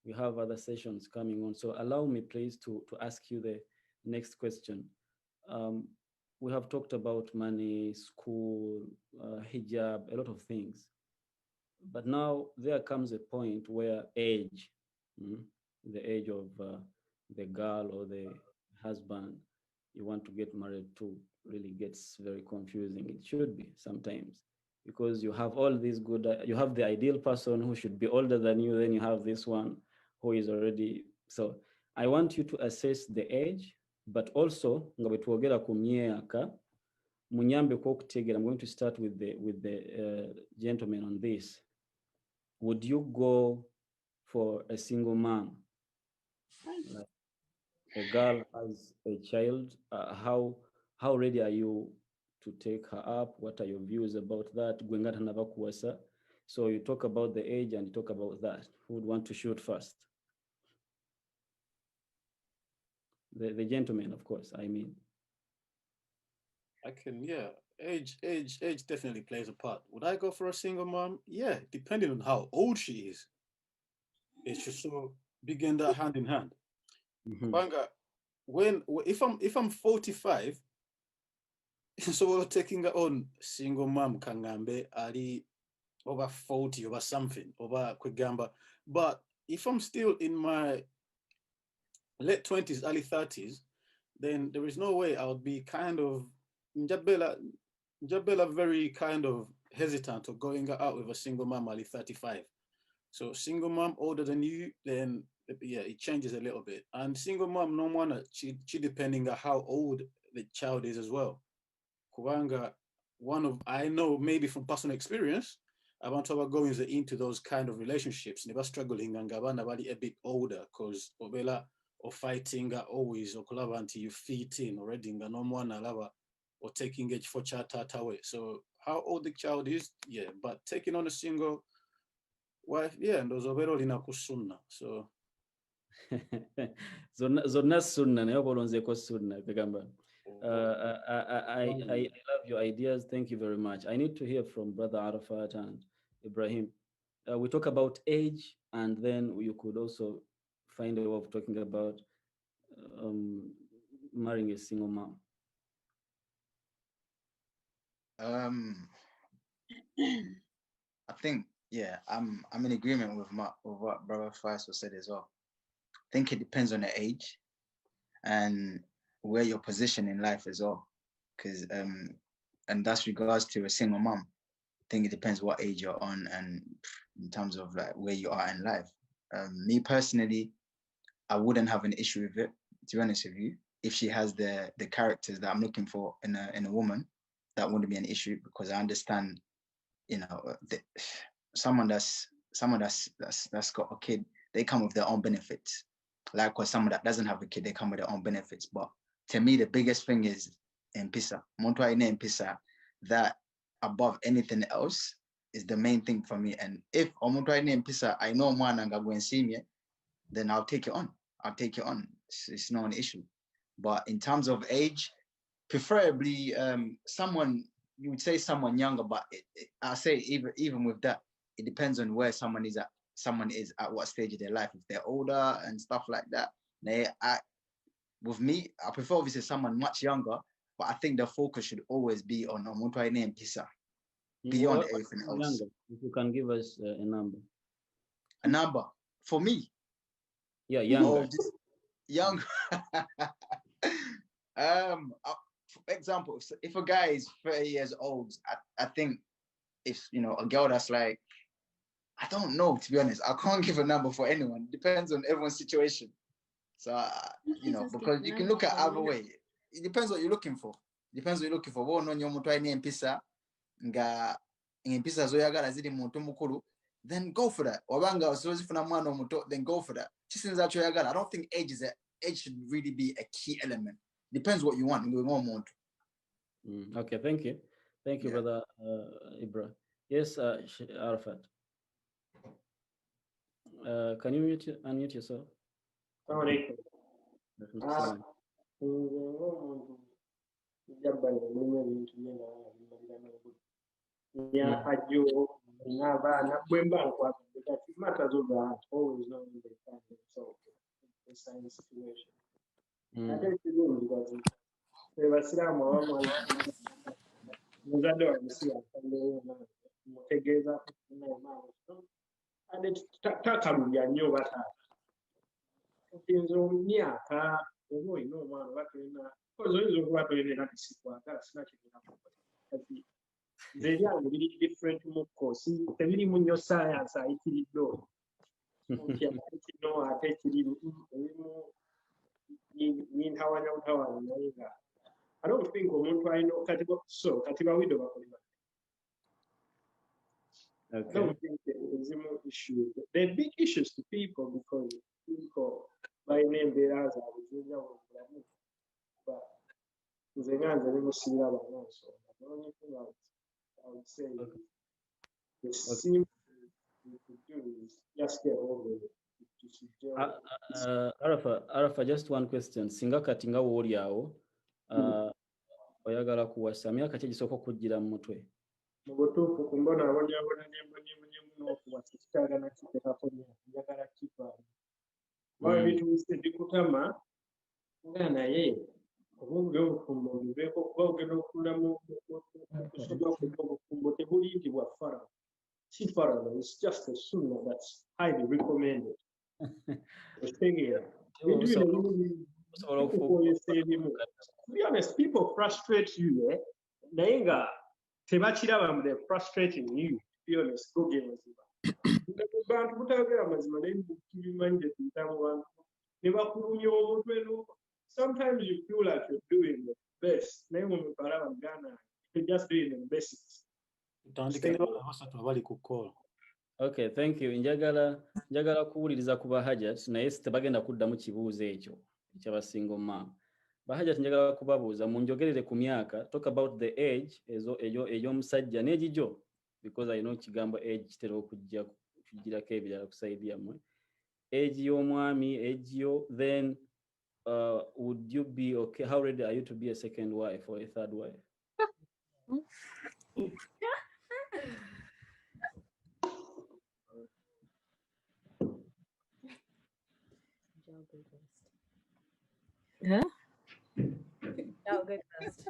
we have other sessions coming on, so allow me, please, to ask you the next question. We have talked about money, school, hijab, a lot of things. But now there comes a point where age, the age of the girl or the husband you want to get married to, really gets very confusing. It should be sometimes, because you have all these good, you have the ideal person who should be older than you, then you have this one who is already. So I want you to assess the age, but also nga bwe twogera ku myaka munyambe kw'okutegeera. I'm going to start with the gentleman on this. Would you go for a single mom? Like a girl has a child, how ready are you to take her up? What are your views about that? So you talk about the age and you talk about that. Who would want to shoot first? The gentleman, of course, I mean. I can, yeah. Age definitely plays a part. Would I go for a single mom? Yeah, depending on how old she is. It should so begin that hand in hand. Banga, if I'm 45, so we're taking on single mom kangambe ali over 40 over something over kwegamba. But if I'm still in my late 20s, early 30s, then there is no way I would be kind of Njabela very kind of hesitant of going out with a single mom early 35. So single mom older than you, then yeah, it changes a little bit. And single mom no one she depending on how old the child is as well. Kubanga, I know maybe from personal experience, abantu going into those kind of relationships, never struggling and gabana bali a bit older because obela or fighting always or kulava until you fit in already nga no mwana lava or taking age for chat away. So how old the child is, yeah, but taking on a single wife, yeah, and those obero lina kusunna. So zonna sunna naye obolonzeko sunna kagamba. I love your ideas. Thank you very much. I need to hear from Brother Arafat and Ibrahim. We talk about age, and then you could also find a way of talking about marrying a single mom. I think, yeah, I'm in agreement with what Brother Faisal said as well. I think it depends on the age and where your position in life as well, because and that's regards to a single mom. I think it depends what age you're on and in terms of like where you are in life. Me personally, I wouldn't have an issue with it, to be honest with you. if she has the characters that I'm looking for in a woman, that wouldn't be an issue, because I understand, you know, someone that's got a kid, they come with their own benefits. Likewise, someone that doesn't have a kid, they come with their own benefits. But to me, the biggest thing is empisa. Monto ine empisa, that above anything else is the main thing for me. And if omuntu ine empisa, I know mwana nga gwensimye, then I'll take it on. It's not an issue. But in terms of age, preferably someone, you would say someone younger, but I say even with that, it depends on where someone is at what stage of their life. If they're older and stuff like that, with me, I prefer obviously someone much younger, but I think the focus should always be on omuntu aine empisa beyond everything else. Younger, if you can give us a number. A number for me? Yeah, younger. Younger. For example, if a guy is 30 years old, I think if, you know, a girl that's like, I don't know, to be honest, I can't give a number for anyone. It depends on everyone's situation. So, you know, because you can look at either way. It depends what you're looking for. Wo nonyo omuntu aine empisa nga empisa zoyagala ziri muntu mukuru, then go for that. Wabanga osozifuna mwana omuto, then go for that. Chisinza choyagala. I don't think age should really be a key element. Depends what you want. Okay, thank you. Thank you, brother Ibra. Yes, Arafat. Can you unmute yourself? n'abaana bwe mba nkwagala kati matters of that always know when they find themselves in the same situation. Ate ekirungi kati basiraamu abamu muzadde wange mutegeeza ate takalubya nnyo bataata nze omumyaka oba olina omwana oba tolina kozi oyinza okuba tolina era tesikwagala sina kigenda kati nze ebyange biri different mu kkosi tebirimu nnyo science ayitiridde olwo kino ate kirimu nintawanya butawanya naye nga I don't think omuntu alina kati bawido bakolima. Okay. I don't think there's no issue. There are big issues to people because people by name they are but the guys are so the only thing I would say the simple you could do is just get over it. Arafa, just one question. Singa katinga woli awo oyagala kuwasa myaka ki gisooka okujjira mu mutwe? Mu butuufu kumbona abonyaabona n'okuwasa kitagana kiteekako njagala kivamu. Waba bituuse bikutama nga naye obungi obufumbo bubeeko kuba ogenda okulamu okusoma obufumbo tebuli nti bwa Pharaoh. Si Pharaoh, it's just a sunnah that's highly recommended. To be honest, people frustrate you, eh? Nainga tebachiraba they're frustrating you. To be honest, go get bantu butagera mazima n'ebimanje tutamu nebakulunye omutwe. Sometimes you feel like you're doing the best. Naye mu paraba Ghana, you're just doing the basics. Okay, thank you. Njagala kuwuliriza ku Bahajat naye tebagenda kuddamu kibuuzo ekyo ekyabasinga maama. Bahajat njagala kubabuuza munjogerere ku myaka, talk about the age ey'omusajja n'egijo, because I know kigambo age kitera okujjirako ebirala kusaidia mmwe. Age y'omwami, age yo, then would you be okay? How ready are you to be a second wife or a third wife? Huh? I'll go first.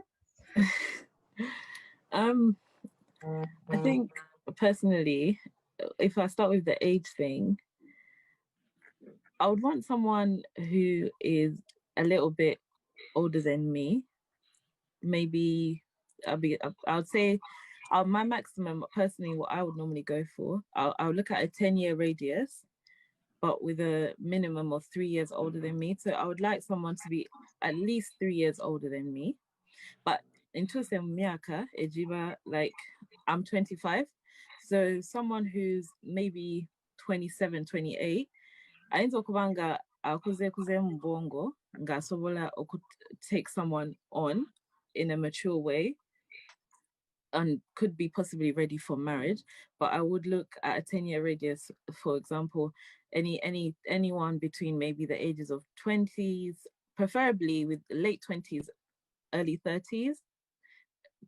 I think personally, if I start with the age thing, I would want someone who is a little bit older than me. Maybe I would say my maximum personally, what I would normally go for, I'll look at a 10-year radius but with a minimum of 3 years older than me. So I would like someone to be at least 3 years older than me. But into miaka ejiba, like I'm 25. So someone who's maybe 27, 28, ayinza okuba nga akuzeekuze mu bwongo ng'asobola take someone on in a mature way and could be possibly ready for marriage. But I would look at a 10-year radius, for example, anyone between maybe the ages of 20s, preferably with late 20s, early 30s,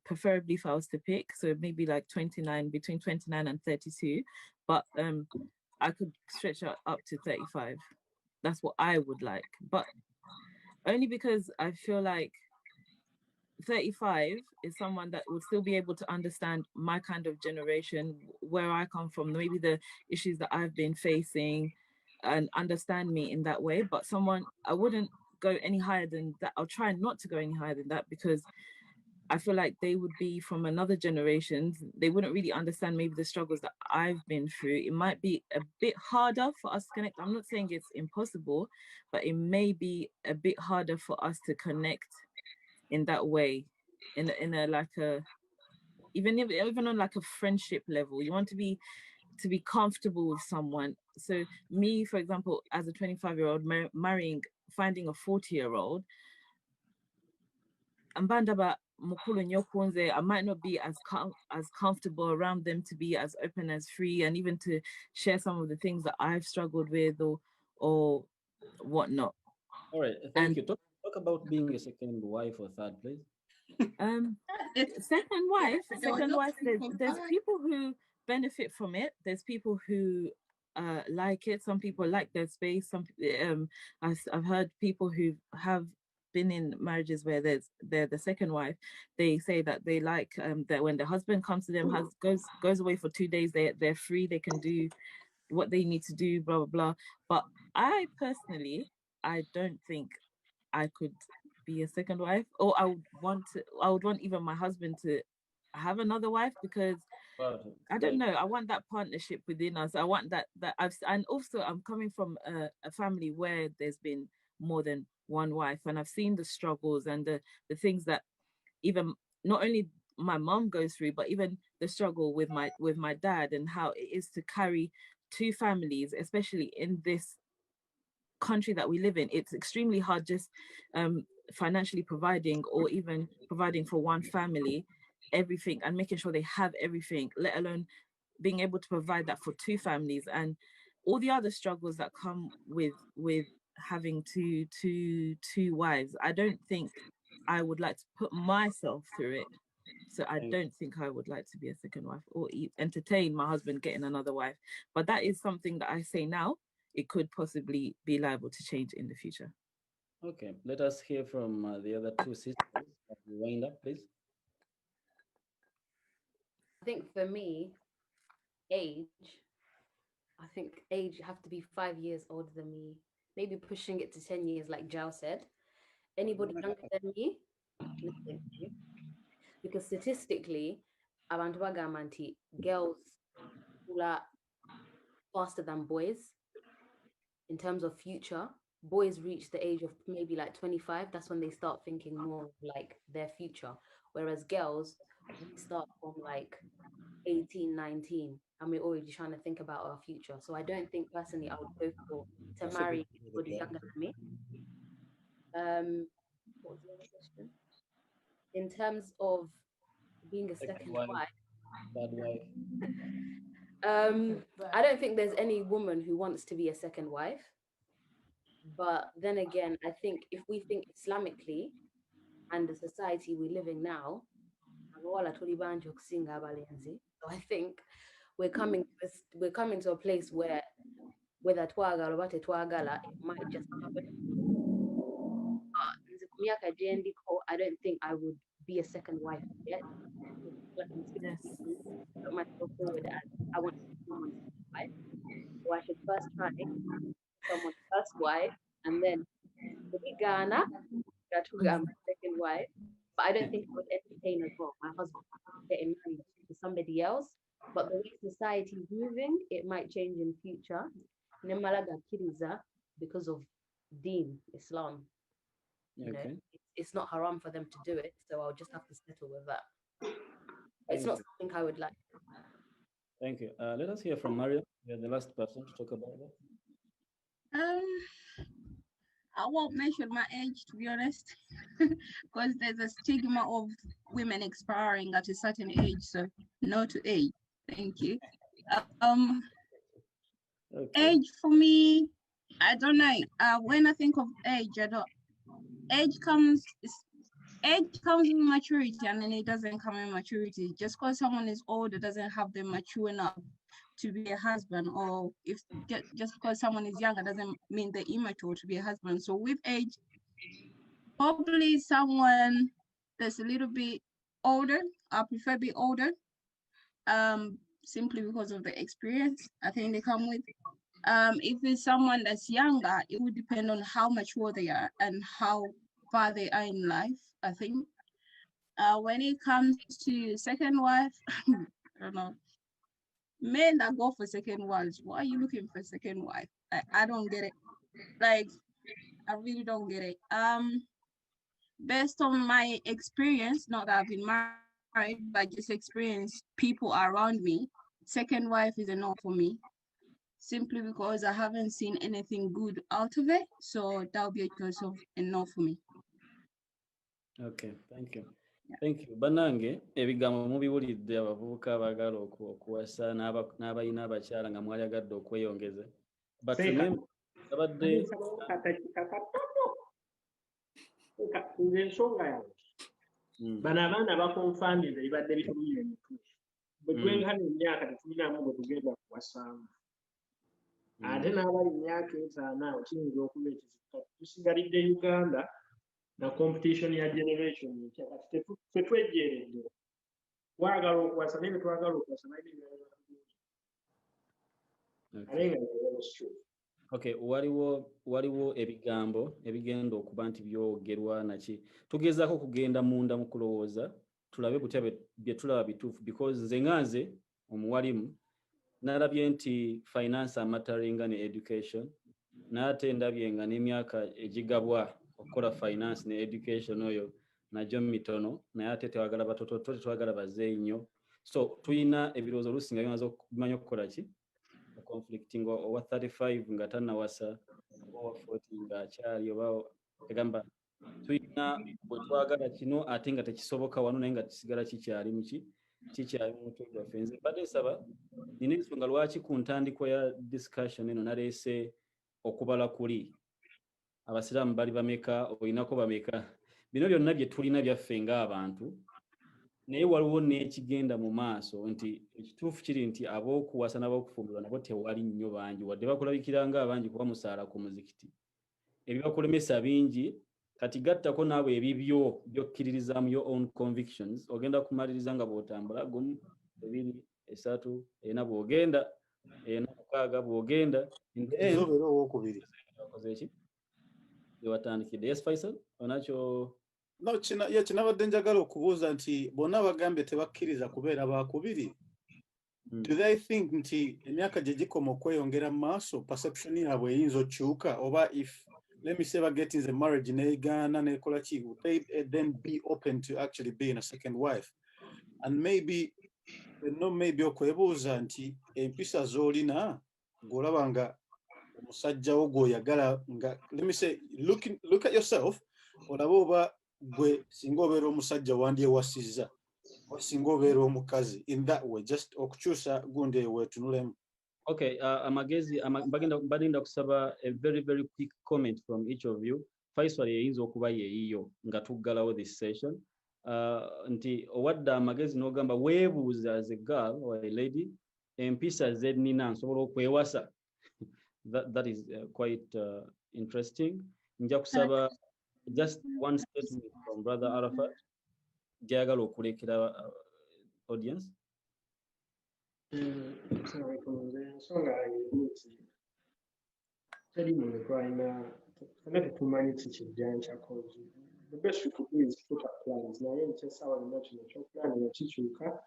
preferably if I was to pick. So maybe like 29, between 29 and 32. But I could stretch up to 35. That's what I would like. But only because I feel like 35 is someone that will still be able to understand my kind of generation, where I come from, maybe the issues that I've been facing, and understand me in that way. But someone, I wouldn't go any higher than that. I'll try not to go any higher than that, because I feel like they would be from another generation. They wouldn't really understand maybe the struggles that I've been through. It might be a bit harder for us to connect. I'm not saying it's impossible, but it may be a bit harder for us to connect in that way, in a like a, even on like a friendship level. You want to be comfortable with someone. So me, for example, as a 25-year-old marrying, finding a 40-year-old, ambandaba mukulu nyokunze, I might not be as comfortable around them to be as open, as free, and even to share some of the things that I've struggled with or whatnot. All right, thank you. Talk about being a second wife or third, please. Second wife, there's people who benefit from it. There's people who like it. Some people like their space. I've heard people who have been in marriages where they're the second wife. They say that they like that when the husband comes to them, goes away for 2 days, they're free, they can do what they need to do, blah blah blah. But I personally, I don't think I could be a second wife, or I would want even my husband to have another wife, because I don't know, I want that partnership within us. I want that and also I'm coming from a family where there's been more than one wife, and I've seen the struggles and the things that even not only my mom goes through, but even the struggle with my dad, and how it is to carry two families, especially in this country that we live in. It's extremely hard just financially providing, or even providing for one family everything and making sure they have everything, let alone being able to provide that for two families, and all the other struggles that come with having two wives. I don't think I would like to put myself through it. So I don't think I would like to be a second wife, or entertain my husband getting another wife. But that is something that I say now. It could possibly be liable to change in the future. Okay, let us hear from the other two sisters. Wind up, please. I think for me, age have to be 5 years older than me, maybe pushing it to 10 years, like Jao said. Anybody younger than me, listen to you. Because statistically, abantu bagamba nti girls are faster than boys in terms of future. Boys reach the age of maybe like 25. That's when they start thinking more of like their future. Whereas girls, we start from like 18, 19, and we're already trying to think about our future. So I don't think personally I would go to marry anybody younger than me. What was the other question? In terms of being a second wife, third wife. I don't think there's any woman who wants to be a second wife. But then again, I think if we think Islamically and the society we're living now, so I think we're coming to a place where whether twagala or twagala, it might just happen. I don't think I would be a second wife yet. Yes. Put myself forward as I want to be someone's wife. So I should first try someone's first wife, and then Ghana, I'm my second wife. But I don't think I would entertain as well my husband getting married to somebody else. But the way society is moving, it might change in future. nemmala gakkiriza because of Deen, Islam. You know, it's not haram for them to do it, so I'll just have to settle with that. It's not something I would like. Thank you. Let us hear from Maria. You're the last person to talk about that. I won't mention my age, to be honest, because there's a stigma of women expiring at a certain age. So no to age. Thank you. Age for me, I don't know. When I think of age, age comes with maturity, and then it doesn't come in maturity. Just because someone is older doesn't have them mature enough to be a husband, or if just because someone is younger doesn't mean they're immature to be a husband. So with age, probably someone that's a little bit older. I prefer be older, simply because of the experience I think they come with. If it's someone that's younger, it would depend on how mature they are and how far they are in life, I think. When it comes to second wife, I don't know. Men that go for second wives, why are you looking for a second wife? I don't get it. Like, I really don't get it. Based on my experience, not that I've been married, but just experience people around me, second wife is a no for me. Simply because I haven't seen anything good out of it. So that'll be a choice of a no for me. Okay, thank you. Thank you. Banange, ebigambo mubiwulidde abavubuka abaagala okuwasa n'abalina abakyala nga mwalagadde okweyongeza. But remember, abadde nze ensonga yange bano abaana bakonfamira ebibadde bitulumya emituufu bwe twengana emyaka tetulinamu bwe tugenda kuwasaamu ate n'abali emyaka etaano kiyinza okuba ekizikka tusigalidde Uganda na competition ya generation empya kati tetwejjeeredde twagala okuwasa naye twagala okuwasa naye Okay, waliwo ebigambo ebigenda okuba nti byogerwa naki tugezaako kugenda munda mu kulowooza tulabe kutya bye tulaba bituufu because nze nganze omuwalimu nalabye nti finance amataringa ne education n'ate ndabye nga n'emyaka egigabwa okukola finance ne education oyo najjo mitono naye ate tewagala batoto tetwagala bazeeyi nnyo so tuyina ebirowoozo olusinga bimanyi okukola ki conflicting owa 35 nga tannawasa owa 40 nga akyali oba egamba tuyina bwe twagala kino ate nga tekisoboka wano naye nga kisigala kikyali mu mutwe gwaffe nze mbadde nsaba nina ensonga lwaki ku ntandikwa ya discussion eno naleese okubala kuli abasiraamu bali bameka olinako bameka bino byonna bye tulina byaffe ng'abantu naye waliwo n'ekigenda mu maaso nti ekituufu kiri nti ab'okuwasa n'ab'okufumbirwa nabo tewali nnyo bangi wadde bakulabikira ng'abangi kuba musaala ku muzikiti ebibakulemesa bingi kati gattako naabwe ebibyo by'okkiririzaamu your own convictions ogenda kumaliriza nga bw'otambula 1 2 3 4 bw'ogenda 6 bw'ogenda okoze eki watandikidde. Yes, Faisal, onakyo no kinabadde njagala okubuuza nti bonna bagambye tebakkiriza kubeera baakubiri. Do they think nti emyaka gye gikoma okweyongera mu maaso perception yaabwe eyinza okyuka oba if let me say bagetinze the marriage neegaana neekola ki would they then be open to actually being a second wife and maybe okwebuuza nti empisa z'olina ng'olaba nga omusajja wo gw'oyagala nga let me say look at yourself olaba oba gwe singa obeera omusajja wandyewasizza singa obeera omukazi in that way just okukyusa gundi eyo weetunulemu. Okay, amagezi bagenda kusaba a very very quick comment from each of you. Faisal yeyinza okuba yeeyiyo nga tuggalawo this session nti owadde amagezi n'ogamba weebuuza as a girl or a lady empisa ze nnina nsobola okwewasa. That is quite interesting. Nja kusaba just one statement from Brother Arafat gyagala okulekera audience. Ensonga yange teri muntu twalina tumanyi kikijjanca cause the best we could do is put up plans naye nkyesaawa nina kino ekyokulani kikyuka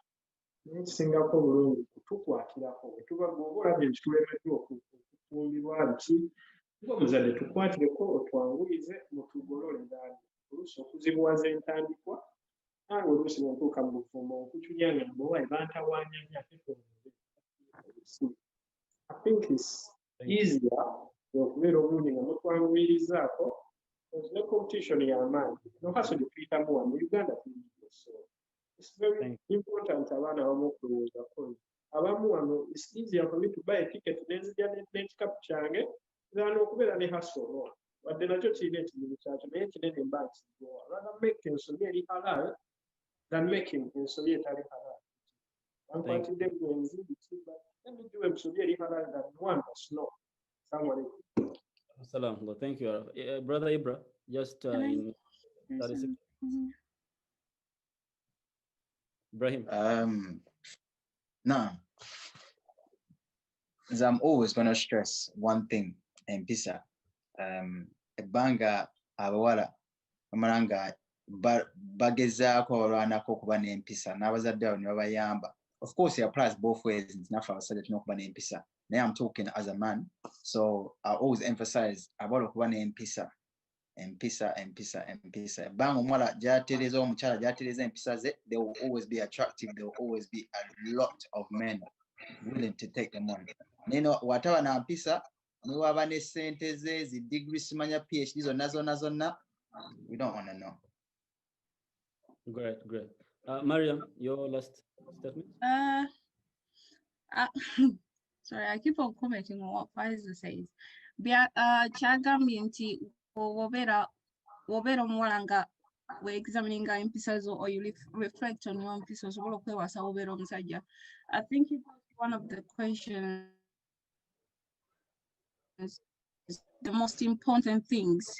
naye kisingako obulungi kutukwatirako bwetuba olabye nti tulemeddwa kufumbirwa nti ng'omuzadde tukwatireko otwangulize mutugolole ddaali oluusi okuzibuwaza entandikwa nange oluusi bwentuuka mu bufumbo nkukyulya nga mbawayi bantawaanyanya ate tonze. I think it's easier okubeera obulungi nga mutwanguyirizaako because ne competition y'amaanyi no hustle gye tuyitamu wano mu Uganda tuliyo. So it's very important abaana abamu okulowoozako. Abamu wano it's easier for me to buy a ticket nenzija n'ekikapu kyange than okubeera ne hustle ono wadde nakyo kirina ekizibu kyakyo naye kinene mba nkigowa rather make ensobi eri halal than making ensobi etali halal. Wankwatidde gwenzi biti but let me do ensobi eri halal than one that's not. Salam. Thank you. Brother Ibra, just in 30 seconds. Ibrahim. Now, I'm always going to stress one thing in Pisa. Banga abawala amaranga bagezaako olwanako okuba n'empisa n'abazadde abo ne babayamba. Of course, it applies both ways. It's not for us to know about empisa. Now I'm talking as a man, so I always emphasize about okuba n'empisa. Empisa. Bango mwala jatereza omukyala jatereza empisa ze, they will always be attractive. There will always be a lot of men willing to take them on. Neno watawa na mpisa niwaba ne sente ze zi degree simanya PhD zonna we don't want to know. Great. Mariam, your last statement. Sorry, I keep on commenting on what Pfizer says. Kyagambye nti wobera omuwala we're examining empisa zo or you reflect on your empisa osobola okwewasa wobera omusajja. I think it was one of the questions, the most important things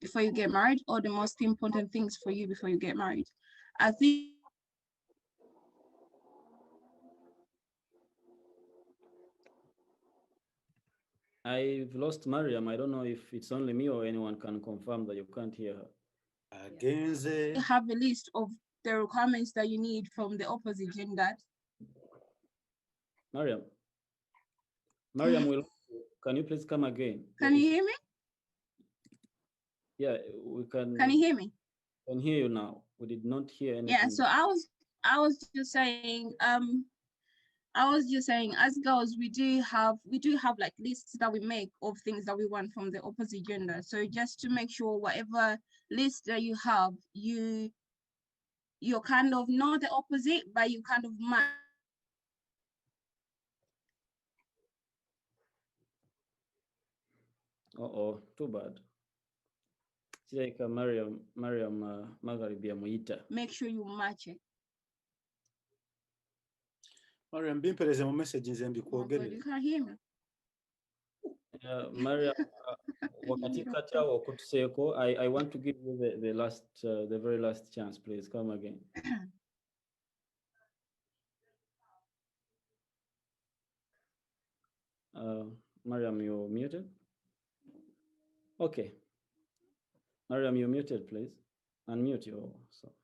before you get married, or the most important things for you before you get married. I think I've lost Mariam. I don't know if it's only me or anyone can confirm that you can't hear her. You have a list of the requirements that you need from the opposite gender. Mariam, can you please come again? Can you hear me? Yeah, we can. Can you hear me? Can hear you now. We did not hear anything. Yeah, so I was just saying, as girls, we do have like lists that we make of things that we want from the opposite gender. So just to make sure whatever list that you have, you're kind of not the opposite, but you kind of match. Too bad. Like Mariam Magharibi Muita. Make sure you match it. Mariam, bimpereze mu messages mbikuogerere. You can't hear me. Mariam, wakati kati awo okutuseeko, I want to give you the very last chance, please come again. Mariam, you're muted. Okay. Mariam, you're muted, please. Unmute yourself.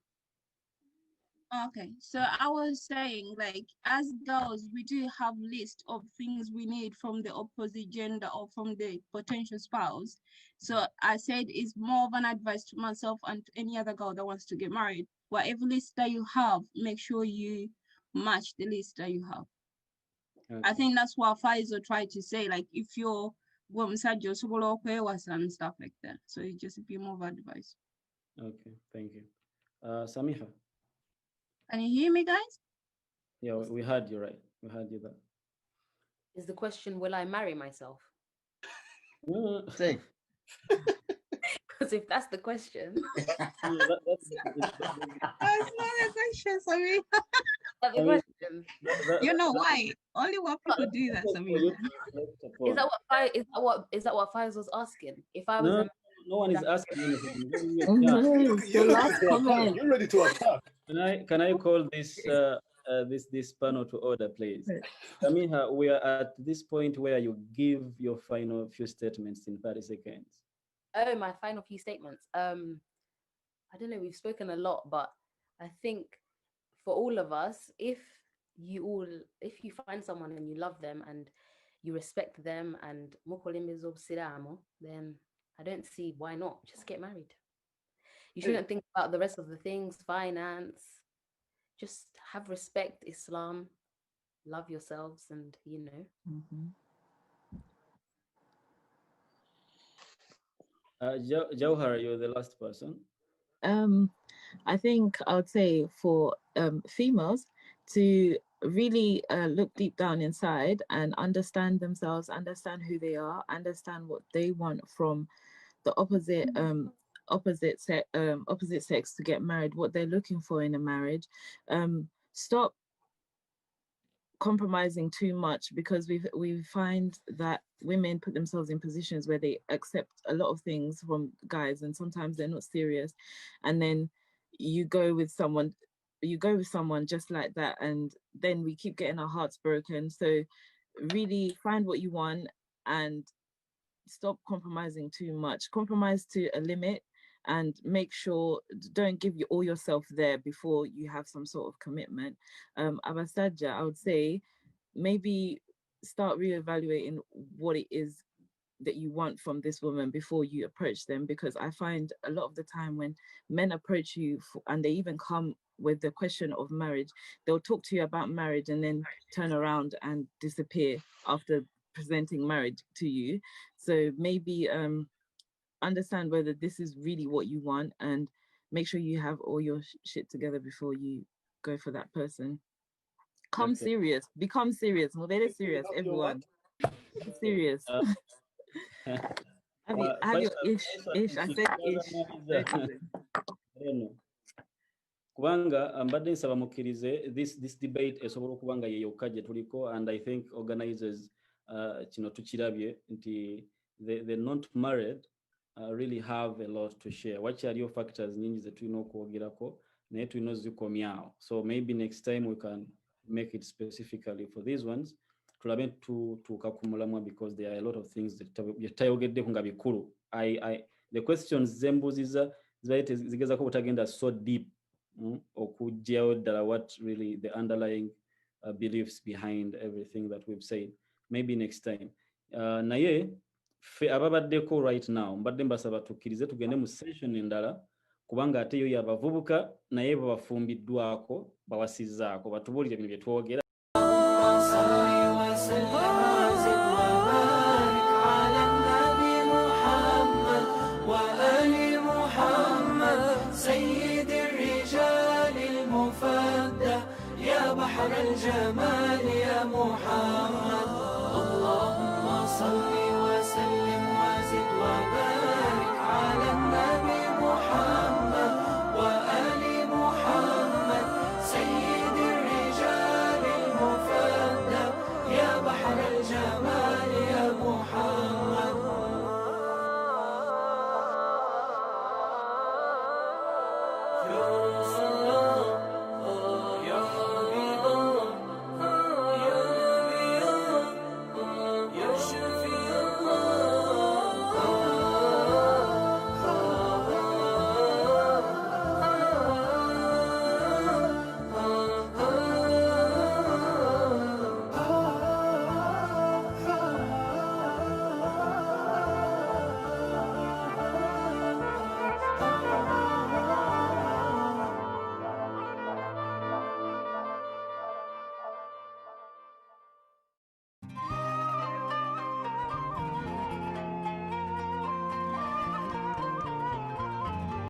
Okay, so I was saying, like, as girls, we do have list of things we need from the opposite gender or from the potential spouse. So I said it's more of an advice to myself and to any other girl that wants to get married. Whatever list that you have, make sure you match the list that you have. Okay. I think that's what Pfizer tried to say, like, if you're and stuff like that. So it just be more of advice. Okay, thank you. Samiha. Can you hear me, guys? Yeah, we heard you right. We heard you there. Is the question, will I marry myself? Say. Because if that's the question. That's not a question, sorry. That's the question. You know why? Only what people do that, Samir. Is that what Faiz was asking? If I was no one is asking anything. You're ready to attack. Can I call this this panel to order, please? Samiha, we are at this point where you give your final few statements in 30 seconds. Oh, my final few statements. I don't know, we've spoken a lot, but I think for all of us, if you find someone and you love them and you respect them and mukolimizo busiramu, then I don't see why not. Just get married. You shouldn't think about the rest of the things, finance. Just have respect, Islam, love yourselves, and Jauhar, you're the last person. I think I would say for females to really look deep down inside and understand themselves, understand who they are, understand what they want from the opposite sex to get married, what they're looking for in a marriage. Stop compromising too much, because we find that women put themselves in positions where they accept a lot of things from guys, and sometimes they're not serious, and then you go with someone just like that, and then we keep getting our hearts broken. So really find what you want and stop compromising too much. Compromise to a limit, and make sure don't give you all yourself there before you have some sort of commitment. Abasaja, I would say maybe start reevaluating what it is that you want from this woman before you approach them, because I find a lot of the time when men approach you and they even come with the question of marriage, they'll talk to you about marriage and then turn around and disappear after presenting marriage to you. So maybe understand whether this is really what you want, and make sure you have all your shit together before you go for that person. Become serious. Well, they're serious, everyone. Serious. Have your ish. I said ish. Kubanga mbadde nsaba mukkirize this debate esobola okuba nga yeyokka gye tuliko, and I think organizers kino tukirabye nti the not married really have a lot to share. Wakyaliyo factors nyingi ze tulina okwogerako naye tulina ozikomyawo. So maybe next time we can make it specifically for these ones. Tulabe tutuuka ku mulamwa, because there are a lot of things byetayogeddeko nga bikulu. The questions zembuuziza zibaye zigezako butagenda so deep okugyawo ddala what really the underlying beliefs behind everything that we've said. Maybe next time. Naye fe ababaddeko right now mbadde mbasaba tukkirize tugende mu session endala, kubanga ate yo yabavubuka naye babafumbiddwako bawasizzaako batubuulire bino bye twogera. بحر الجمال يا محمد اللهم صل وسلم وزد وبارك